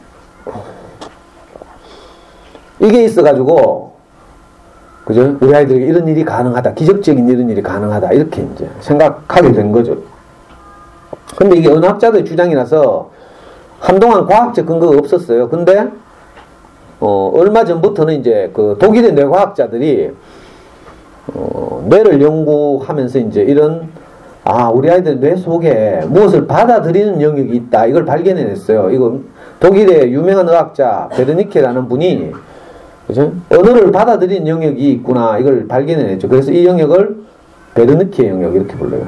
[SPEAKER 1] 이게 있어가지고, 그죠? 우리 아이들에게 이런 일이 가능하다, 기적적인 이런 일이 가능하다, 이렇게 이제 생각하게 된 거죠. 근데 이게 언어학자들의 주장이라서 한동안 과학적 근거가 없었어요. 근데 얼마 전부터는 이제 그 독일의 뇌과학자들이 뇌를 연구하면서 이제 이런, 우리 아이들 뇌 속에 무엇을 받아들이는 영역이 있다, 이걸 발견해냈어요. 이거 독일의 유명한 의학자 베르니케라는 분이, 그죠? 언어를 받아들이는 영역이 있구나, 이걸 발견해냈죠. 그래서 이 영역을 베르니케 영역 이렇게 불러요.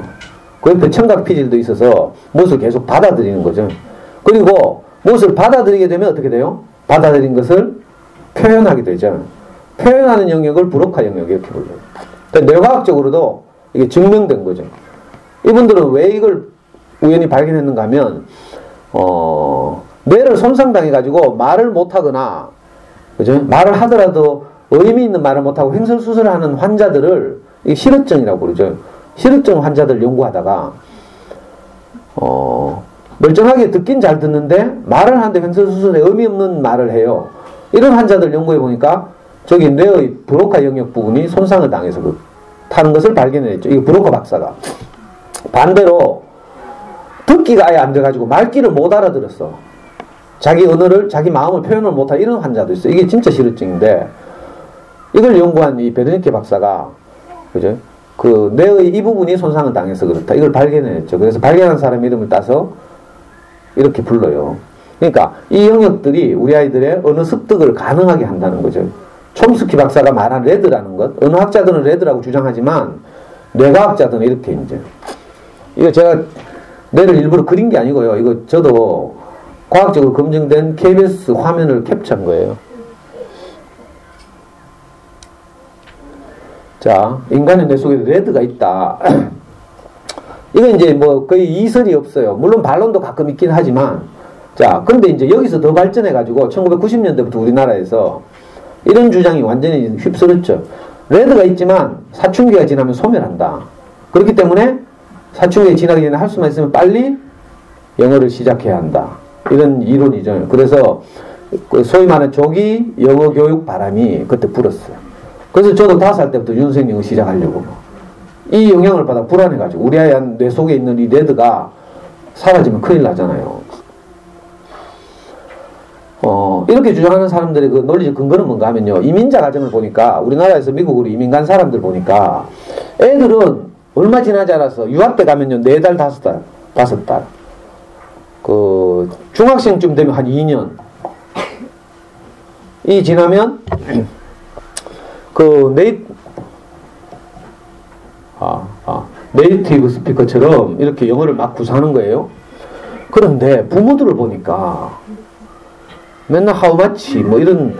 [SPEAKER 1] 그 옆에 청각 피질도 있어서 무엇을 계속 받아들이는 거죠. 그리고 무엇을 받아들이게 되면 어떻게 돼요? 받아들인 것을 표현하게 되죠. 표현하는 영역을 브로카 영역 이렇게 불러요. 그러니까 뇌과학적으로도 이게 증명된 거죠. 이분들은 왜 이걸 우연히 발견했는가 하면 뇌를 손상당해가지고 말을 못하거나, 그죠? 말을 하더라도 의미 있는 말을 못하고 횡설수설을 하는 환자들을, 이게 실어증이라고 그러죠. 실어증 환자들 연구하다가 멀쩡하게 듣긴 잘 듣는데 말을 하는데 횡설수설에 의미 없는 말을 해요. 이런 환자들 연구해 보니까 저기 뇌의 브로카 영역 부분이 손상을 당해서 타는 것을 발견했죠. 이거 브로카 박사가. 반대로 듣기가 아예 안 돼가지고 말귀를 못 알아들었어. 자기 언어를, 자기 마음을 표현을 못한 이런 환자도 있어요. 이게 진짜 실어증인데, 이걸 연구한 이 베르니케 박사가, 그죠? 그 뇌의 이 부분이 손상을 당해서 그렇다, 이걸 발견했죠. 그래서 발견한 사람 이름을 따서 이렇게 불러요. 그러니까 이 영역들이 우리 아이들의 언어 습득을 가능하게 한다는 거죠. 촘스키 박사가 말한 레드라는 것, 언어학자들은 레드라고 주장하지만 뇌과학자들은 이렇게 이제. 이거 제가 뇌를 일부러 그린 게 아니고요. 이거 저도 과학적으로 검증된 KBS 화면을 캡처한 거예요. 자, 인간의 뇌 속에 레드가 있다. 이건 이제 뭐 거의 이설이 없어요. 물론 반론도 가끔 있긴 하지만, 자, 근데 이제 여기서 더 발전해가지고 1990년대부터 우리나라에서 이런 주장이 완전히 휩쓸었죠. 레드가 있지만 사춘기가 지나면 소멸한다. 그렇기 때문에 사춘기가 지나기 전에 할 수만 있으면 빨리 영어를 시작해야 한다. 이런 이론이죠. 그래서 소위 말하는 조기 영어 교육 바람이 그때 불었어요. 그래서 저도 5살 때부터 윤생 영어 시작하려고. 이 영향을 받아 불안해가지고 우리 아이 뇌 속에 있는 이 레드가 사라지면 큰일 나잖아요. 이렇게 주장하는 사람들의 그 논리적 근거는 뭔가 하면요. 이민자 가정을 보니까 우리나라에서 미국으로 이민 간 사람들 보니까 애들은 얼마 지나지 않아서 유학 때 가면요. 4달, 5달, 5달. 그 중학생쯤 되면 한 2년. 이 지나면 그 네이티브 스피커처럼 이렇게 영어를 막 구사하는 거예요. 그런데 부모들을 보니까 맨날 how much 뭐 이런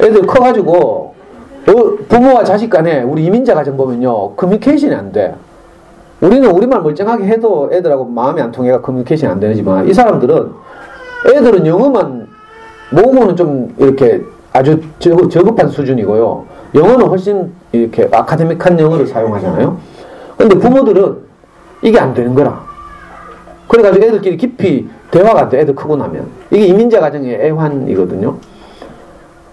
[SPEAKER 1] 애들 커가지고 부모와 자식 간에 우리 이민자 가정 보면요 커뮤니케이션이 안 돼. 우리는 우리말 멀쩡하게 해도 애들하고 마음이 안 통해가 커뮤니케이션이 안 되지만 이 사람들은 애들은 영어만 모국어는 좀 이렇게 아주 저급한 수준이고요. 영어는 훨씬 이렇게 아카데믹한 영어를 사용하잖아요. 근데 부모들은 이게 안 되는 거라. 그래가지고 애들끼리 깊이 대화가 안 돼. 애들 크고 나면. 이게 이민자 가정의 애환이거든요.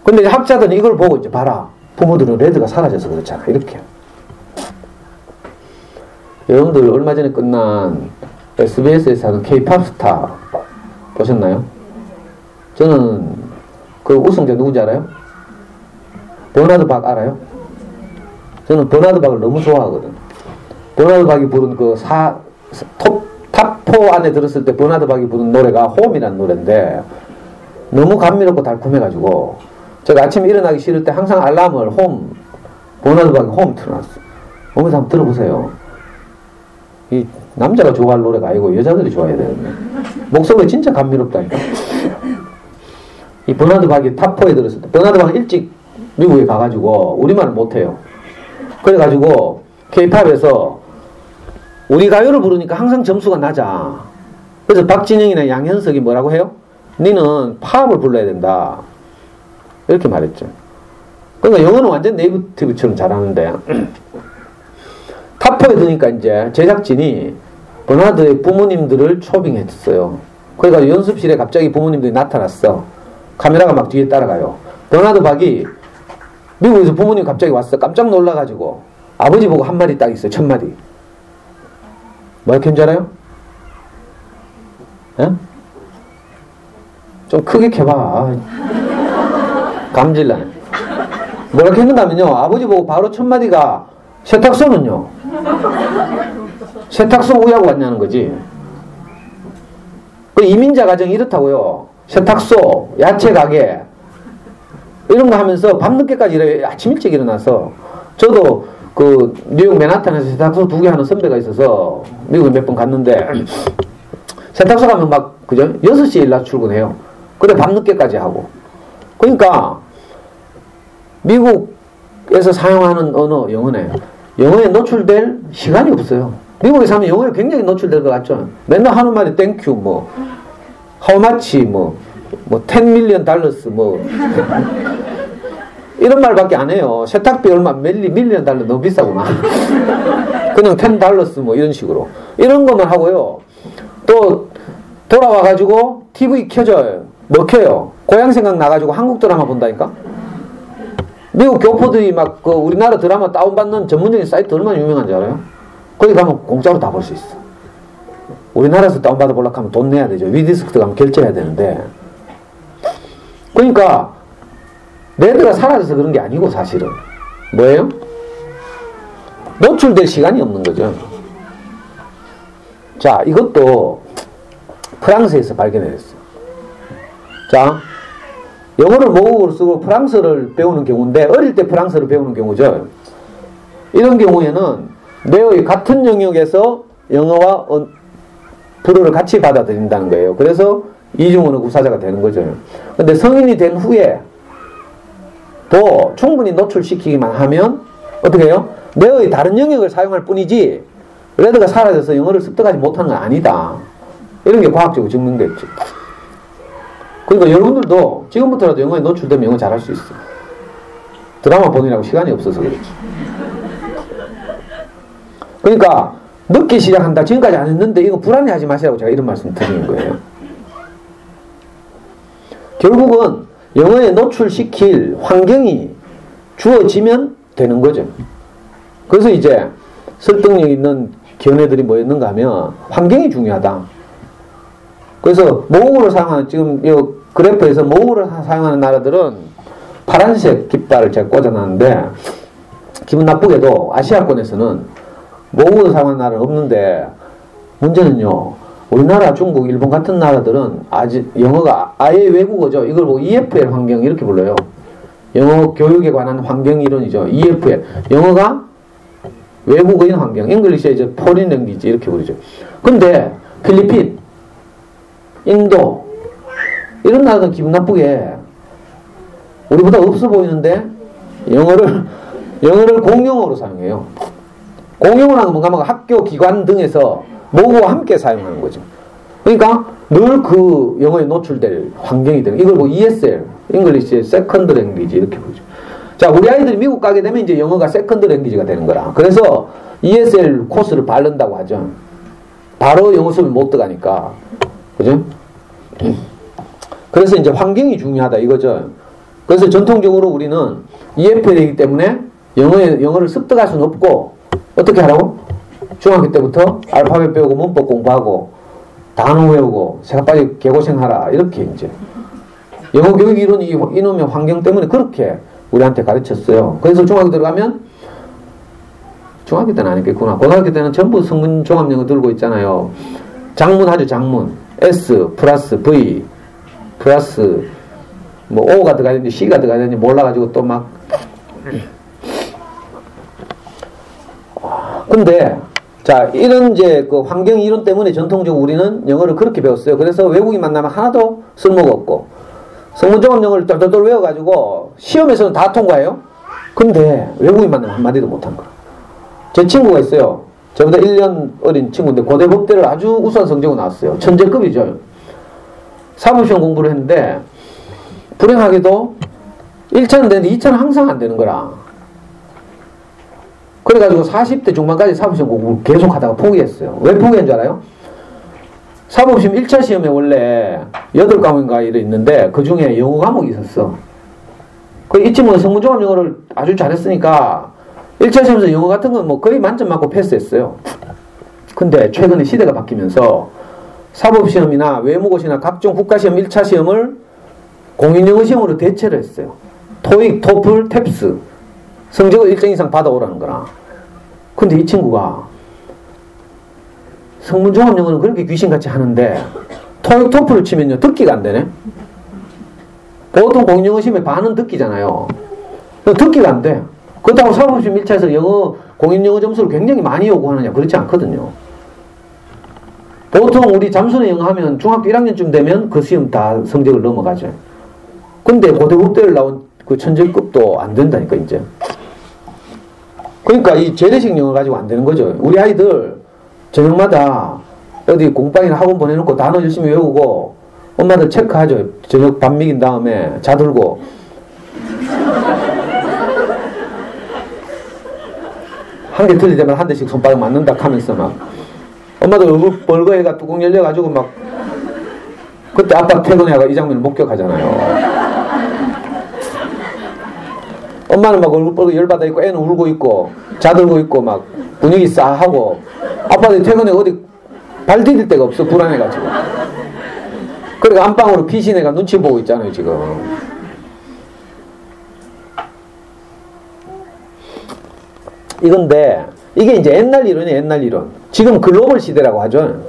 [SPEAKER 1] 근데 학자들은 이걸 보고 이제 봐라. 부모들은 레드가 사라져서 그렇잖아. 이렇게. 여러분들 얼마 전에 끝난 SBS에서 하는 K-POP 스타 보셨나요? 저는 그 우승자 누군지 알아요? 버나드 박 알아요? 저는 버나드 박을 너무 좋아하거든. 버나드 박이 부른 그 탑4 안에 들었을 때 버나드 박이 부른 노래가 홈이라는 노래인데 너무 감미롭고 달콤해가지고 제가 아침에 일어나기 싫을 때 항상 알람을 버나드 박이 홈 틀어놨어. 어머니 한번 들어보세요. 이 남자가 좋아할 노래가 아니고 여자들이 좋아해야 되는데 목소리 진짜 감미롭다니까. 이 버나드 박이 탑4에 들었을 때 버나드 박은 일찍 미국에 가가지고 우리말을 못해요. 그래가지고 K-팝에서 우리 가요를 부르니까 항상 점수가 낮아. 그래서 박진영이나 양현석이 뭐라고 해요? 니는 팝을 불러야 된다. 이렇게 말했죠. 그러니까 영어는 완전 네이티브처럼 잘하는데 탑4에 드니까 이제 제작진이 버나드의 부모님들을 초빙했어요. 그러니까 연습실에 갑자기 부모님들이 나타났어. 카메라가 막 뒤에 따라가요. 버나드 박이 미국에서 부모님 갑자기 왔어. 깜짝 놀라가지고 아버지 보고 한 마디 딱 있어요. 첫 마디. 뭐라고 했는지 알아요? 에? 좀 크게 켜봐. 감질나네. 뭐라고 했는가 하면요. 아버지 보고 바로 첫 마디가 세탁소는요. 세탁소 오야고 왔냐는 거지. 그 이민자 가정이 이렇다고요. 세탁소, 야채 가게 이런 거 하면서 밤늦게까지 아침 일찍 일어나서 저도 그 뉴욕 맨하탄에서 세탁소 2개 하는 선배가 있어서 미국에 몇 번 갔는데 세탁소 가면 막 그죠? 6시에 일어나서 출근해요. 근데 밤늦게까지 하고. 그러니까 미국에서 사용하는 언어 영어네. 영어에 노출될 시간이 없어요. 미국에 사면 영어에 굉장히 노출될 것 같죠? 맨날 하는 말이 땡큐 뭐 how much 뭐 10 million dollars 뭐 이런 말밖에 안 해요. 세탁비 얼마 밀리언 달러 너무 비싸구나. 그냥 10 달러스 뭐 이런 식으로 이런 것만 하고요. 또 돌아와가지고 TV 켜져요. 뭐 켜요? 고향 생각 나가지고 한국 드라마 본다니까. 미국 교포들이 막 그 우리나라 드라마 다운받는 전문적인 사이트 얼마나 유명한지 알아요? 거기 가면 공짜로 다 볼 수 있어. 우리나라에서 다운받아 보려고 하면 돈 내야 되죠. 위디스크트 가면 결제해야 되는데. 그러니까 레드가 사라져서 그런 게 아니고 사실은 뭐예요? 노출될 시간이 없는 거죠. 자, 이것도 프랑스에서 발견했어요. 자, 영어를 모국어로 쓰고 프랑스를 배우는 경우인데 어릴 때 프랑스를 배우는 경우죠. 이런 경우에는 뇌의 같은 영역에서 영어와 불어를 같이 받아들인다는 거예요. 그래서 이중언어 구사자가 되는 거죠. 근데 성인이 된 후에 또 충분히 노출시키기만 하면 어떻게 해요? 뇌의 다른 영역을 사용할 뿐이지 레드가 사라져서 영어를 습득하지 못하는 건 아니다. 이런 게 과학적으로 증명됐죠. 그러니까 여러분들도 지금부터라도 영어에 노출되면 영어 잘할 수 있어요. 드라마 보느라고 시간이 없어서 그렇지. 그러니까 늦게 시작한다. 지금까지 안 했는데 이거 불안해하지 마시라고 제가 이런 말씀 드리는 거예요. 결국은 영어에 노출시킬 환경이 주어지면 되는 거죠. 그래서 이제 설득력 있는 견해들이 뭐였는가 하면 환경이 중요하다. 그래서 모국어를 사용하는 지금 이 그래프에서 모국어를 사용하는 나라들은 파란색 깃발을 제가 꽂아놨는데 기분 나쁘게도 아시아권에서는 모국어를 사용하는 나라는 없는데 문제는요. 우리나라, 중국, 일본 같은 나라들은 아직 영어가 아예 외국어죠. 이걸 보고 EFL 환경 이렇게 불러요. 영어 교육에 관한 환경 이론이죠. EFL. 영어가 외국어인 환경. 잉글리시에 이제 포린 랭귀지 이렇게 부르죠. 근데 필리핀, 인도 이런 나라는 기분 나쁘게 우리보다 없어 보이는데 영어를 공용어로 사용해요. 공용어라는 건 뭔가 학교, 기관 등에서 모국어와 함께 사용하는 거죠. 그러니까 늘 그 영어에 노출될 환경이 되는 이걸 뭐 ESL, 잉글리시의 세컨드 랭귀지 이렇게 부르죠. 자, 우리 아이들이 미국 가게 되면 이제 영어가 세컨드 랭귀지가 되는 거라. 그래서 ESL 코스를 바른다고 하죠. 바로 영어 수업이 못 들어가니까. 그죠? 그래서 이제 환경이 중요하다 이거죠. 그래서 전통적으로 우리는 EFL이기 때문에 영어를 습득할 수는 없고 어떻게 하라고? 중학교 때부터 알파벳 배우고 문법 공부하고 단어 외우고 새까지 개고생하라 이렇게 이제 영어 교육 이론이 이놈의 환경 때문에 그렇게 우리한테 가르쳤어요. 그래서 중학교 들어가면 중학교 때는 아니겠구나. 고등학교 때는 전부 성문 종합영어 들고 있잖아요. 장문 하죠. 장문 S 플러스 V 플러스 뭐 O가 들어가야 되는지 C가 들어가야 되는지 몰라가지고 또 막 근데 자 이런 이제 그 환경 이론 때문에 전통적으로 우리는 영어를 그렇게 배웠어요. 그래서 외국인 만나면 하나도 쓸모가 없고 성문종합 영어를 똘똘똘 외워가지고 시험에서는 다 통과해요. 근데 외국인 만나면 한마디도 못한 거야. 제 친구가 있어요. 저보다 1년 어린 친구인데 고대법대를 아주 우수한 성적으로 나왔어요. 천재급이죠. 사법시험 공부를 했는데 불행하게도 1차는 되는데 2차는 항상 안 되는 거라. 그래가지고 40대 중반까지 사법시험 공부를 계속 하다가 포기했어요. 왜 포기한 줄 알아요? 사법시험 1차 시험에 원래 8과목인가 이래 있는데 그 중에 영어 과목이 있었어. 이 친구는 성문종합 영어를 아주 잘했으니까 1차 시험에서 영어 같은 건 뭐 거의 만점 맞고 패스했어요. 근데 최근에 시대가 바뀌면서 사법시험이나 외무고시나 각종 국가시험 1차 시험을 공인영어 시험으로 대체를 했어요. 토익, 토플, 탭스 성적을 일정 이상 받아오라는 거라. 근데 이 친구가 성문종합영어는 그렇게 귀신같이 하는데 토익, 토플을 치면요 듣기가 안 되네. 보통 공인영어 시험에 반은 듣기잖아요. 듣기가 안 돼. 그렇다고 사법시험 1차에서 영어, 공인영어 점수를 굉장히 많이 요구하느냐? 그렇지 않거든요. 보통 우리 잠수는 영어 하면 중학교 1학년쯤 되면 그 시험 다 성적을 넘어가죠. 근데 고대국대를 나온 그 천재급도 안 된다니까, 이제. 그러니까 이 재래식 영어 가지고 안 되는 거죠. 우리 아이들 저녁마다 어디 공방이나 학원 보내놓고 단어 열심히 외우고 엄마들 체크하죠. 저녁 밥 먹인 다음에 자들고. 한 개 틀릴 때마다 한 대씩 손바닥 맞는다 하면서 막 엄마들 얼굴 벌거해가 뚜껑 열려가지고 막 그때 아빠 퇴근해가 이 장면을 목격하잖아요. 엄마는 막 얼굴 벌거 열받아 있고 애는 울고 있고 자들고 있고 막 분위기 싸하고 아빠들 퇴근해 어디 발 디딜 데가 없어. 불안해가지고. 그러니까 안방으로 피신애가 눈치 보고 있잖아요 지금. 이건데 이게 이제 옛날 이론이에요. 옛날 이론. 지금 글로벌 시대라고 하죠.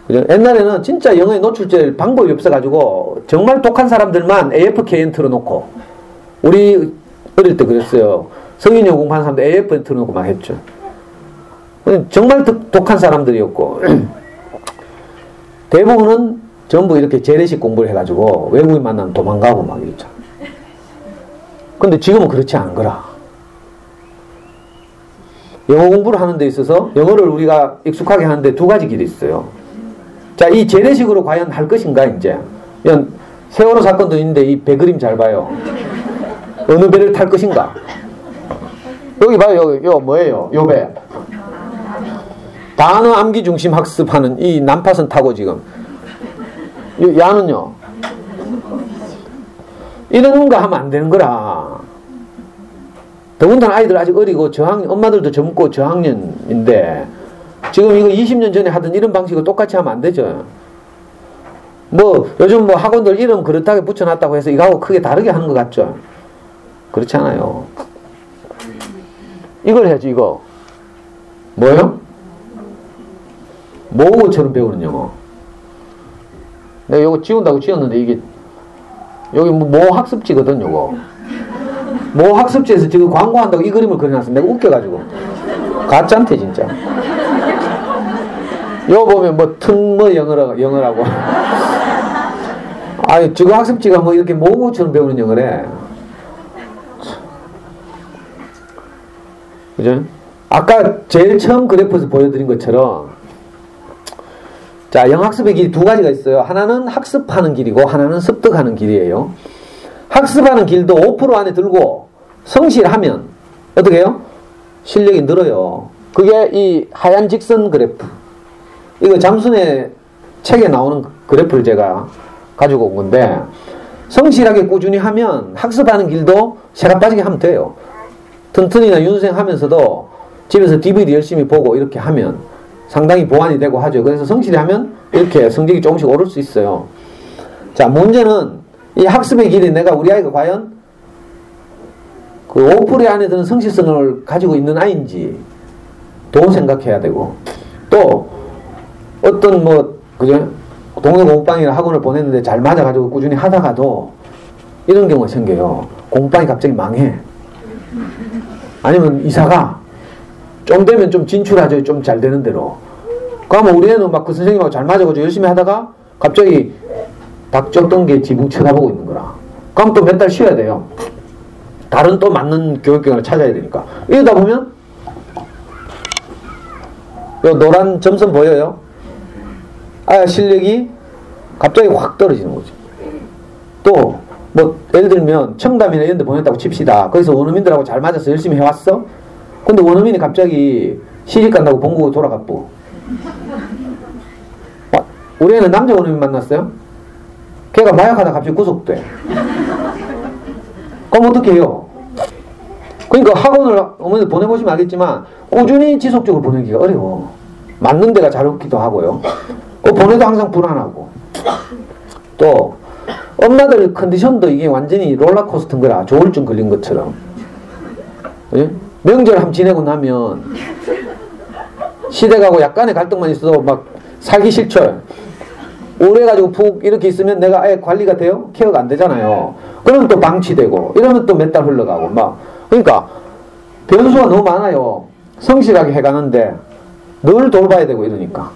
[SPEAKER 1] 그죠? 옛날에는 진짜 영어에 노출될 방법이 없어가지고 정말 독한 사람들만 AFKN 틀어놓고 우리 어릴 때 그랬어요. 성인용 공부하는 사람도 AFN 틀어놓고 막 했죠. 정말 독한 사람들이었고 대부분은 전부 이렇게 재래식 공부를 해가지고 외국인 만나면 도망가고 막 이랬죠. 근데 지금은 그렇지 않은 거라. 영어 공부를 하는 데 있어서 영어를 우리가 익숙하게 하는데 두 가지 길이 있어요. 자, 이 재래식으로 과연 할 것인가, 이제. 세월호 사건도 있는데 이 배 그림 잘 봐요. 어느 배를 탈 것인가. 여기 봐요, 여기, 요 뭐예요? 요 배. 단어 암기 중심 학습하는 이 난파선 타고 지금. 야는요. 이런 거 하면 안 되는 거라. 더군다나 아이들 아직 어리고 저학년, 엄마들도 젊고 저학년인데 지금 이거 20년 전에 하던 이런 방식을 똑같이 하면 안 되죠. 뭐 요즘 뭐 학원들 이름 그렇다게 붙여놨다고 해서 이거하고 크게 다르게 하는 것 같죠. 그렇지 않아요. 이걸 해야지. 이거 뭐예요? 모국어처럼 배우는 영어. 내가 이거 지운다고 지었는데 이게 여기 뭐 학습지거든. 요거 모 학습지에서 지금 광고한다고 이 그림을 그려놨어. 내가 웃겨가지고. 가짜한테 진짜. 요 보면 뭐 특뭐 영어라고. 아니 지금 학습지가 뭐 이렇게 모국어처럼 배우는 영어래. 그죠? 아까 제일 처음 그래프에서 보여드린 것처럼 자, 영학습의 길이 두 가지가 있어요. 하나는 학습하는 길이고 하나는 습득하는 길이에요. 학습하는 길도 5% 안에 들고 성실하면 어떻게 해요? 실력이 늘어요. 그게 이 하얀 직선 그래프. 이거 잠순의 책에 나오는 그래프를 제가 가지고 온 건데 성실하게 꾸준히 하면 학습하는 길도 새가 빠지게 하면 돼요. 튼튼이나 윤생 하면서도 집에서 DVD 열심히 보고 이렇게 하면 상당히 보완이 되고 하죠. 그래서 성실히 하면 이렇게 성적이 조금씩 오를 수 있어요. 자, 문제는 이 학습의 길이 내가 우리 아이가 과연 그 5% 안에 드는 성실성을 가지고 있는 아이인지 도 생각해야 되고 또 어떤 뭐 그죠? 동네 공부방이나 학원을 보냈는데 잘 맞아가지고 꾸준히 하다가도 이런 경우가 생겨요. 공부방이 갑자기 망해. 아니면 이사가 좀 되면 좀 진출하죠. 좀 잘 되는 대로. 그러면 우리 애는 막 그 선생님하고 잘 맞아가지고 열심히 하다가 갑자기 닥쳤던 게 지붕 쳐다보고 있는 거라. 그럼 또 몇 달 쉬어야 돼요. 다른 또 맞는 교육경을 찾아야 되니까. 이러다 보면 요 노란 점선 보여요? 아, 실력이 갑자기 확 떨어지는 거죠. 또 뭐 예를 들면 청담이나 이런 데 보냈다고 칩시다. 거기서 원어민들하고 잘 맞아서 열심히 해왔어? 근데 원어민이 갑자기 시집 간다고 본국으로 돌아갔고 우리 애는 남자 원어민 만났어요? 걔가 마약하다 갑자기 구속돼. 그럼 어떻게 해요? 그러니까 학원을 어머니 보내보시면 알겠지만 꾸준히 지속적으로 보내기가 어려워. 맞는 데가 잘 없기도 하고요. 보내도 항상 불안하고. 또 엄마들 컨디션도 이게 완전히 롤러코스터인 거라. 조울증 걸린 것처럼. 예? 명절 한번 지내고 나면 시댁하고 약간의 갈등만 있어도 막 살기 싫죠. 오래 가지고 푹 이렇게 있으면 내가 아예 관리가 돼요? 케어가 안 되잖아요. 그러면 또 방치되고 이러면 또 몇 달 흘러가고 막. 그러니까 변수가 너무 많아요. 성실하게 해가는데 늘 돌봐야 되고 이러니까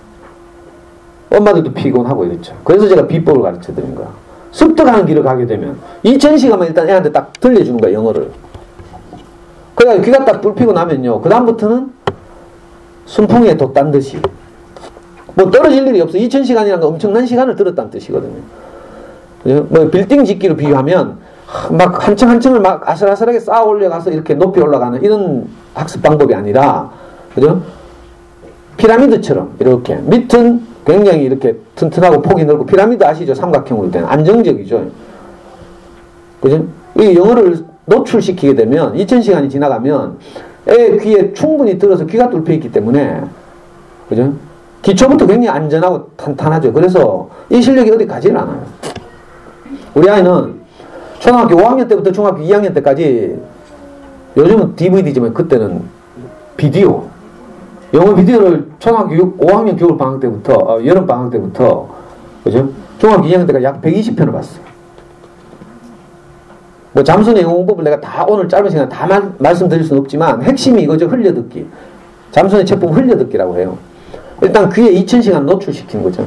[SPEAKER 1] 엄마들도 피곤하고 이랬죠. 그래서 제가 비법을 가르쳐 드린 거야. 습득하는 길을 가게 되면 2000시간만 일단 애한테 딱 들려주는 거야. 영어를. 그래서 귀가 딱 뚫히고 나면요 그 다음부터는 순풍에 돛단 듯이 뭐 떨어질 일이 없어. 2000시간이라는 건 엄청난 시간을 들었다는 뜻이거든요. 뭐 빌딩 짓기로 비유하면 막 한 층 한 층을 막 아슬아슬하게 쌓아 올려가서 이렇게 높이 올라가는 이런 학습 방법이 아니라 그죠? 피라미드처럼 이렇게 밑은 굉장히 이렇게 튼튼하고 폭이 넓고 피라미드 아시죠? 삼각형으로 된 안정적이죠. 그죠? 이 영어를 노출시키게 되면 2000시간이 지나가면 애 귀에 충분히 들어서 귀가 뚫혀 있기 때문에 그죠? 기초부터 굉장히 안전하고 탄탄하죠. 그래서 이 실력이 어디 가지를 않아요. 우리 아이는 초등학교 5학년 때부터 중학교 2학년 때까지 요즘은 DVD지만 그때는 비디오 영어 비디오를 초등학교 5학년 겨울 방학 때부터 여름 방학 때부터 그죠? 중학교 2학년 때까지 약 120편을 봤어요. 뭐 잠수내 영어 공법을 내가 다 오늘 짧은 시간 다 말씀드릴 수는 없지만 핵심이 이거죠. 흘려듣기. 잠수내 책봉 흘려듣기라고 해요. 일단 귀에 2000시간 노출시키는 거죠.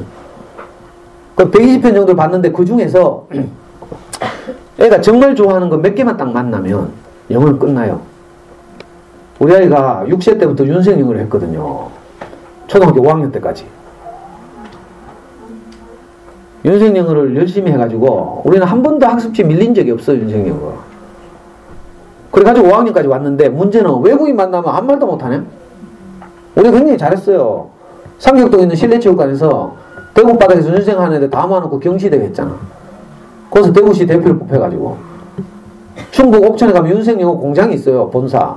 [SPEAKER 1] 그 120편 정도를 봤는데 그 중에서 애가 정말 좋아하는 거 몇 개만 딱 만나면 영어는 끝나요. 우리 아이가 6세 때부터 윤생 영어를 했거든요. 초등학교 5학년 때까지. 윤생 영어를 열심히 해가지고 우리는 한 번도 학습지 밀린 적이 없어요. 윤생 영어. 그래가지고 5학년까지 왔는데 문제는 외국인 만나면 아무 말도 못하네. 우리 굉장히 잘했어요. 삼격동에 있는 실내체육관에서 대구 바닥에서 윤생 하는 애들 다 모아놓고 경시대회 했잖아. 거기서 대구시 대표를 뽑혀가지고 충북 옥천에 가면 윤생 영어 공장이 있어요. 본사.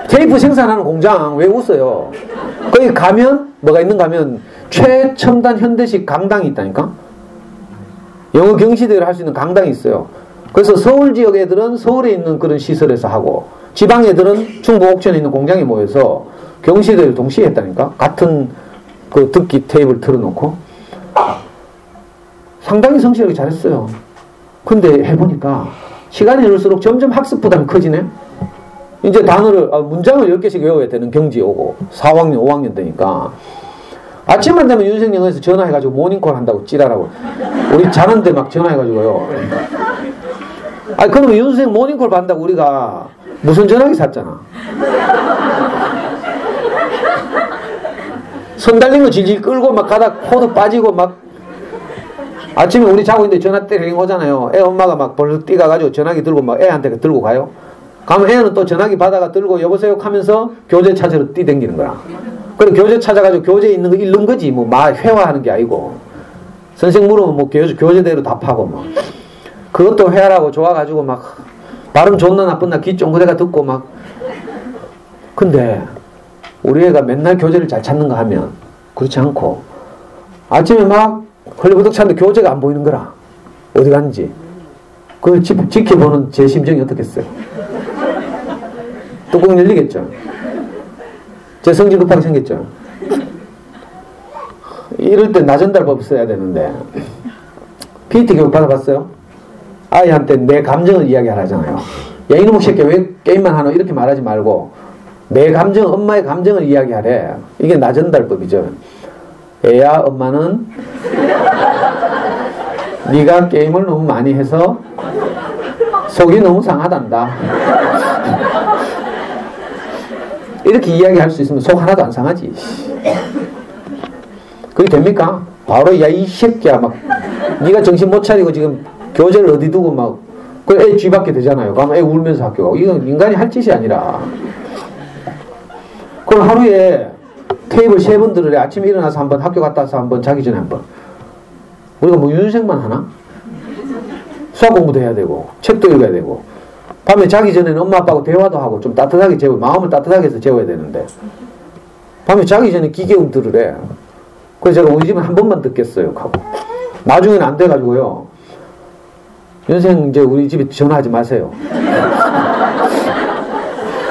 [SPEAKER 1] 테이프 생산하는 공장. 왜 웃어요? 거기 가면 뭐가 있는가 하면 최첨단 현대식 강당이 있다니까. 영어 경시대회를 할 수 있는 강당이 있어요. 그래서 서울 지역 애들은 서울에 있는 그런 시설에서 하고 지방 애들은 충북 옥천에 있는 공장에 모여서 경시대회를 동시에 했다니까. 같은 그 듣기 테이프를 틀어놓고 상당히 성실하게 잘했어요. 근데 해보니까 시간이 흐를수록 점점 학습 부담이 커지네. 이제 단어를 문장을 10개씩 외워야 되는 경지에 오고 4학년 5학년 되니까 아침만 되면 윤생영어에서 전화해가지고 모닝콜 한다고 찌라라고 우리 자는데 막 전화해가지고요. 아니 그러면 윤생 모닝콜 받는다고 우리가 무슨 전화기 샀잖아. 선 달린 거 질질 끌고 막 가다 코도 빠지고 막 아침에 우리 자고 있는데 전화 때리는 오잖아요. 애 엄마가 막 벌써 뛰가가지고 전화기 들고 막 애한테 들고 가요. 가면 애는 또 전화기 받아가 들고 여보세요 하면서 교재 찾으러 뛰댕기는 거야. 그래 교재 찾아가지고 교재에 있는 거 읽는 거지 뭐 회화하는 게 아니고 선생 물으면 뭐 교재대로 답하고 뭐 그것도 회화라고 좋아가지고 막 발음 좋나 나쁘나 귀 쫑그대가 듣고 막 근데 우리 애가 맨날 교재를 잘 찾는가 하면 그렇지 않고 아침에 막 헐레부덕 찾는데 교재가 안 보이는 거라. 어디 갔는지 그걸 지켜보는 제 심정이 어떻겠어요? 뚜껑 열리겠죠. 제 성질 급하게 생겼죠. 이럴 때 나전달법 써야 되는데 PT 교육 받아봤어요? 아이한테 내 감정을 이야기하라잖아요. 야 이놈의 새끼 왜 게임만 하노 이렇게 말하지 말고 내 감정 엄마의 감정을 이야기하래. 이게 나전달법이죠. 애야 엄마는 네가 게임을 너무 많이 해서 속이 너무 상하단다. 이렇게 이야기할 수 있으면 속 하나도 안 상하지. 그게 됩니까? 바로 야 이 새끼야 막 네가 정신 못 차리고 지금 교재를 어디 두고 막 그 애 쥐받게 되잖아요. 그러면 애 울면서 학교 가고 이건 인간이 할 짓이 아니라. 그럼 하루에 테이블 3번 들으래. 아침에 일어나서 한번 학교 갔다 와서 한번 자기 전에 한번. 우리가 뭐 윤생만 하나? 수학 공부도 해야 되고 책도 읽어야 되고 밤에 자기 전에는 엄마 아빠하고 대화도 하고 좀 따뜻하게 재워 마음을 따뜻하게 해서 재워야 되는데 밤에 자기 전에 기계음 들으래. 그래서 제가 우리 집은 한 번만 듣겠어요 하고 나중에는 안 돼가지고요. 윤생 이제 우리 집에 전화하지 마세요.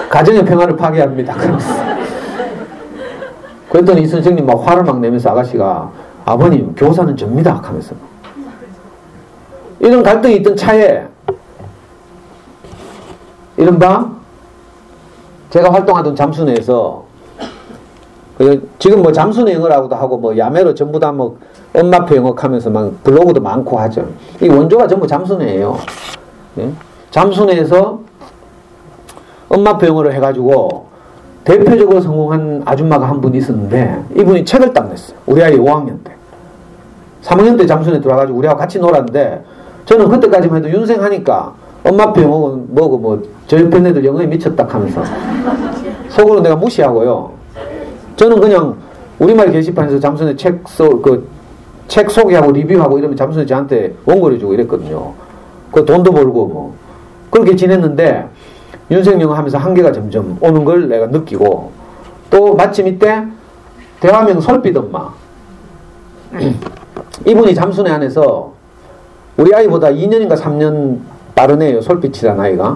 [SPEAKER 1] 가정의 평화를 파괴합니다. 그랬더니 이 선생님 막 화를 막 내면서 아가씨가 아버님 교사는 접니다 하면서 이런 갈등이 있던 차에 이른바 제가 활동하던 잠수내에서 지금 뭐 잠수내 영어라고도 하고 뭐 야매로 전부 다 뭐 엄마표 영어 하면서 막 블로그도 많고 하죠. 이 원조가 전부 잠수내예요. 네? 잠수내에서 엄마표 영어를 해가지고 대표적으로 성공한 아줌마가 한 분 있었는데 이분이 책을 딱 냈어요. 우리 아이 5학년 때 3학년 때 잠수내 들어와가지고 우리하고 같이 놀았는데 저는 그때까지만 해도 윤생하니까 엄마표 영어는 뭐고 뭐 저 옆에 애들 영어에 미쳤다 하면서 속으로 내가 무시하고요. 저는 그냥 우리말 게시판에서 잠수내 책 소개하고 리뷰하고 이러면 잠수내 저한테 원고를 주고 이랬거든요. 그 돈도 벌고 뭐 그렇게 지냈는데 윤생 영어 하면서 한계가 점점 오는 걸 내가 느끼고 또 마침 이때 대화명 솔빛 엄마 이분이 잠수내 안에서 우리 아이보다 2년인가 3년 빠르네요. 솔빛이라는 아이가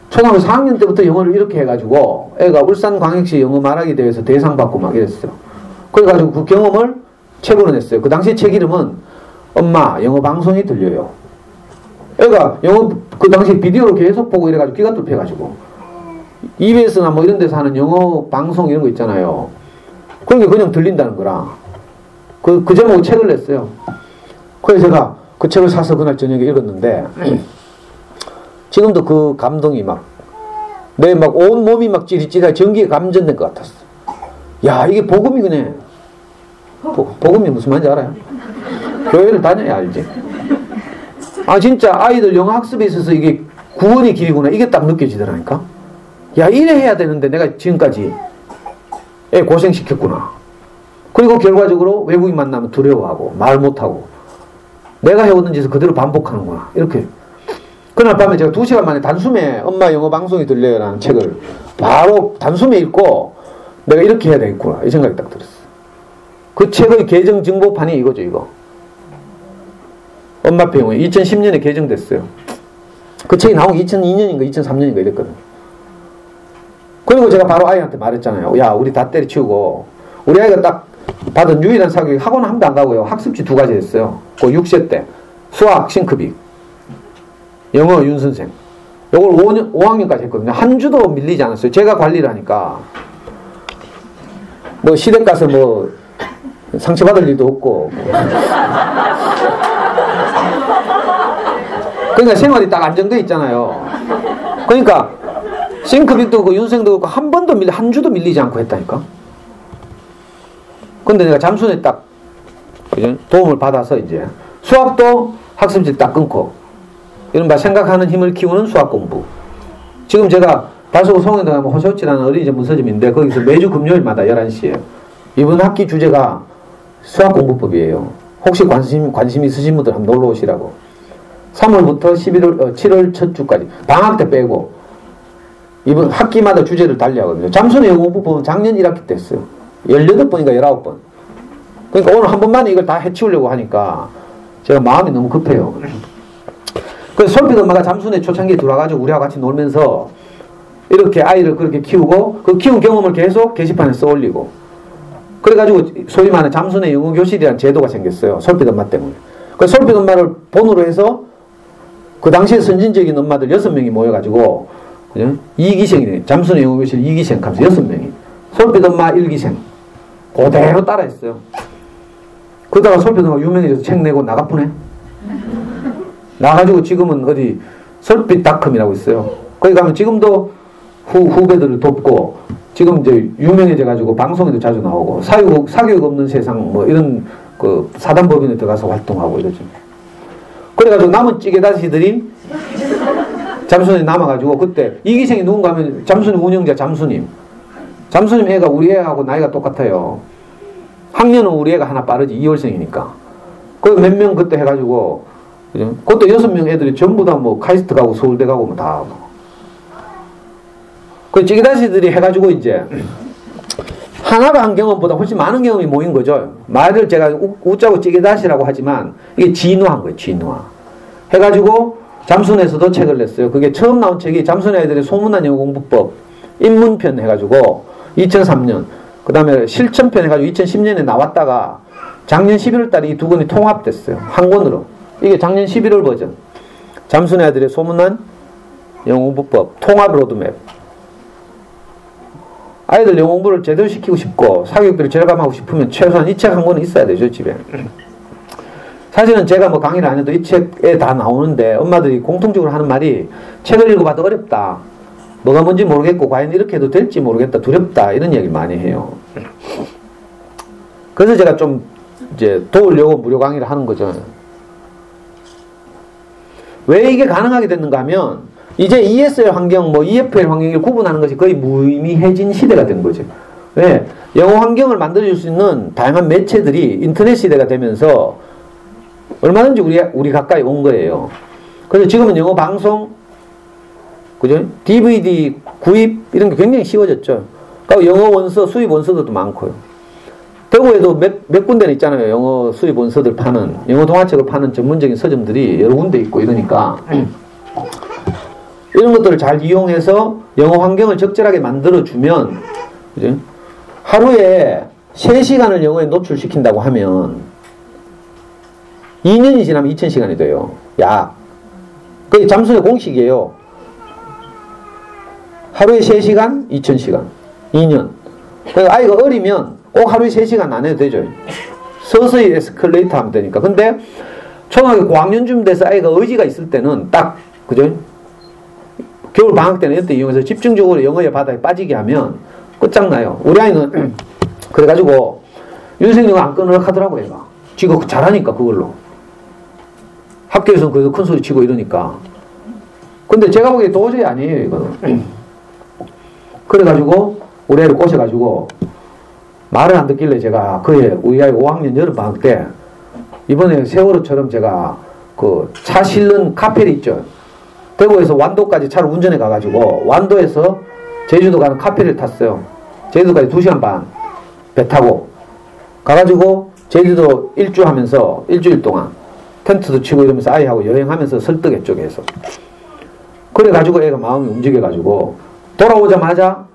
[SPEAKER 1] 초등학교 4학년 때부터 영어를 이렇게 해가지고 애가 울산광역시 영어 말하기 대회에서 대상 받고 막 이랬어요. 그래가지고 그 경험을 책으로 냈어요. 그 당시 책 이름은 엄마 영어 방송이 들려요. 애가 영어 그 당시 비디오로 계속 보고 이래가지고 귀가 뚫혀가지고 EBS나 뭐 이런 데서 하는 영어 방송 이런 거 있잖아요. 그런 게 그냥 들린다는 거라. 그 제목으로 책을 냈어요. 그래서 제가 그 책을 사서 그날 저녁에 읽었는데 지금도 그 감동이 내 온 몸이 찌릿찌릿 전기에 감전된 것 같았어. 야, 이게 복음이네. 복음이 무슨 말인지 알아요? 교회를 다녀야 알지. 아, 진짜 아이들 영어 학습에 있어서 이게 구원의 길이구나. 이게 딱 느껴지더라니까. 야, 이래 해야 되는데 내가 지금까지 애 고생시켰구나. 그리고 결과적으로 외국인 만나면 두려워하고 말 못하고 내가 해오던 짓을 그대로 반복하는구나. 이렇게. 그날 밤에 제가 2시간 만에 단숨에 엄마 영어 방송이 들려요 라는 책을 바로 단숨에 읽고 내가 이렇게 해야 되겠구나. 이 생각이 딱 들었어. 그 책의 개정 정보판이 이거죠, 이거. 엄마표 영어 2010년에 개정됐어요. 그 책이 나온 게 2002년인가 2003년인가 이랬거든. 그리고 제가 바로 아이한테 말했잖아요. 야, 우리 다 때려치우고 우리 아이가 딱 받은 유일한 사교육 학원 한 번도 안 가고요. 학습지 2가지 했어요. 그 6세 때 수학 싱크빅, 영어 윤선생. 요걸 5학년까지 했거든요. 한 주도 밀리지 않았어요. 제가 관리를 하니까 뭐 시댁 가서 뭐 상처받을 일도 없고 그러니까 생활이 딱 안정돼 있잖아요. 그러니까 싱크빅도 그렇고 윤생도 그렇고 한 주도 밀리지 않고 했다니까. 근데 내가 잠수에 딱 도움을 받아서 이제 수학도 학습지 딱 끊고 이른바 생각하는 힘을 키우는 수학 공부. 지금 제가 달서구 송영대 가면 호쇼치라는 어린이 전문 서점인데 거기서 매주 금요일마다 11시에 이번 학기 주제가 수학 공부법이에요. 혹시 관심 있으신 분들 한번 놀러 오시라고. 3월부터 7월 첫 주까지 방학 때 빼고 이번 학기마다 주제를 달리하거든요. 잠수의 영어 공부법은 작년 1학기 때 했어요. 18번인가 19번. 그러니까 오늘 한 번만에 이걸 다 해치우려고 하니까 제가 마음이 너무 급해요. 그래서 솔핏 엄마가 잠수내 초창기에 들어와가지고 우리하고 같이 놀면서 이렇게 아이를 그렇게 키우고 그 키운 경험을 계속 게시판에 써올리고 그래가지고 소위 말하는 잠수내 영어 교실이라는 제도가 생겼어요. 솔핏 엄마 때문에. 그래서 솔핏 엄마를 본으로 해서 그 당시에 선진적인 엄마들 6명이 모여가지고 그죠? 2기생이네. 잠수내 영어 교실 2기생 하면서 6명이. 솔핏 엄마 1기생. 그대로 따라했어요. 그러다가 솔핏 엄마 유명해져서 책 내고 나가쁘네. 나가지고 지금은 어디 솔핏닷컴이라고 있어요. 거기 가면 지금도 후배들을 돕고 지금 이제 유명해져가지고 방송에도 자주 나오고 사교육 없는 세상 뭐 이런 그 사단법인에 들어가서 활동하고 이러죠. 그래가지고 남은 찌개다시들이 잠수님에 남아가지고 그때 이기생이 누군가 하면 잠수님 운영자 잠수님 애가 우리 애하고 나이가 똑같아요. 학년은 우리 애가 하나 빠르지 2월생이니까 그 몇 명 그때 해가지고 그죠? 그것도 6명 애들이 전부 다 뭐 카이스트 가고 서울대 가고 뭐 다 그 찌개다시들이 해가지고 이제 하나가 한 경험보다 훨씬 많은 경험이 모인 거죠. 말을 제가 웃자고 찌개다시라고 하지만 이게 진화한 거예요. 진화 해가지고 잠수내에서도 책을 냈어요. 그게 처음 나온 책이 잠수내 아이들의 소문난 영어 공부법 입문편 해가지고 2003년 그 다음에 실천편 해가지고 2010년에 나왔다가 작년 11월 달에 이 두 권이 통합됐어요. 한 권으로. 이게 작년 11월 버전. 잠수내 아이들의 소문난 영어 공부법 통합 로드맵. 아이들 영어 공부를 제대로 시키고 싶고 사교육들을 절감하고 싶으면 최소한 이 책 한 권은 있어야 되죠, 집에. 사실은 제가 뭐 강의를 안 해도 이 책에 다 나오는데 엄마들이 공통적으로 하는 말이 책을 읽어봐도 어렵다. 뭐가 뭔지 모르겠고 과연 이렇게 해도 될지 모르겠다. 두렵다. 이런 얘기를 많이 해요. 그래서 제가 좀 이제 도우려고 무료 강의를 하는 거죠. 왜 이게 가능하게 됐는가 하면 이제 ESL 환경, 뭐 EFL 환경을 구분하는 것이 거의 무의미해진 시대가 된 거죠. 왜? 영어 환경을 만들어줄 수 있는 다양한 매체들이 인터넷 시대가 되면서 얼마든지 우리 가까이 온 거예요. 그래서 지금은 영어 방송, 그죠? DVD 구입 이런 게 굉장히 쉬워졌죠. 그러니까 영어 원서, 수입 원서들도 많고요. 대구에도 몇 군데는 있잖아요. 영어 수입 원서들 파는, 영어 동화책을 파는 전문적인 서점들이 여러 군데 있고 이러니까 이런 것들을 잘 이용해서 영어 환경을 적절하게 만들어주면, 그죠? 하루에 3시간을 영어에 노출시킨다고 하면 2년이 지나면 2000시간이 돼요. 약. 그게 잠수의 공식이에요. 하루에 3시간, 2000시간. 2년. 그러니까 아이가 어리면 꼭 하루에 3시간 안 해도 되죠. 서서히 에스컬레이터 하면 되니까. 근데 초등학교 고학년쯤 돼서 아이가 의지가 있을 때는 딱, 그죠? 겨울 방학 때는 이때 이용해서 집중적으로 영어의 바다에 빠지게 하면 끝장나요. 우리 아이는 그래가지고 윤생영어 안 끊으려고 하더라고, 얘가. 지가 잘하니까, 그걸로. 학교에서는 그래도 큰 소리 치고 이러니까. 근데 제가 보기에 도저히 아니에요, 이거는. 그래가지고, 우리 애를 꼬셔가지고, 말을 안 듣길래 제가 우리 아이 5학년 여름방학 때, 이번에 세월호처럼 제가 그 차 실는 카페리 있죠. 대구에서 완도까지 차를 운전해 가가지고, 완도에서 제주도 가는 카페를 탔어요. 제주도까지 2시간 반 배 타고 가가지고 제주도 일주하면서 일주일 동안 텐트도 치고 이러면서 아이하고 여행하면서 설득에 쪽에서 그래가지고 애가 마음이 움직여가지고 돌아오자마자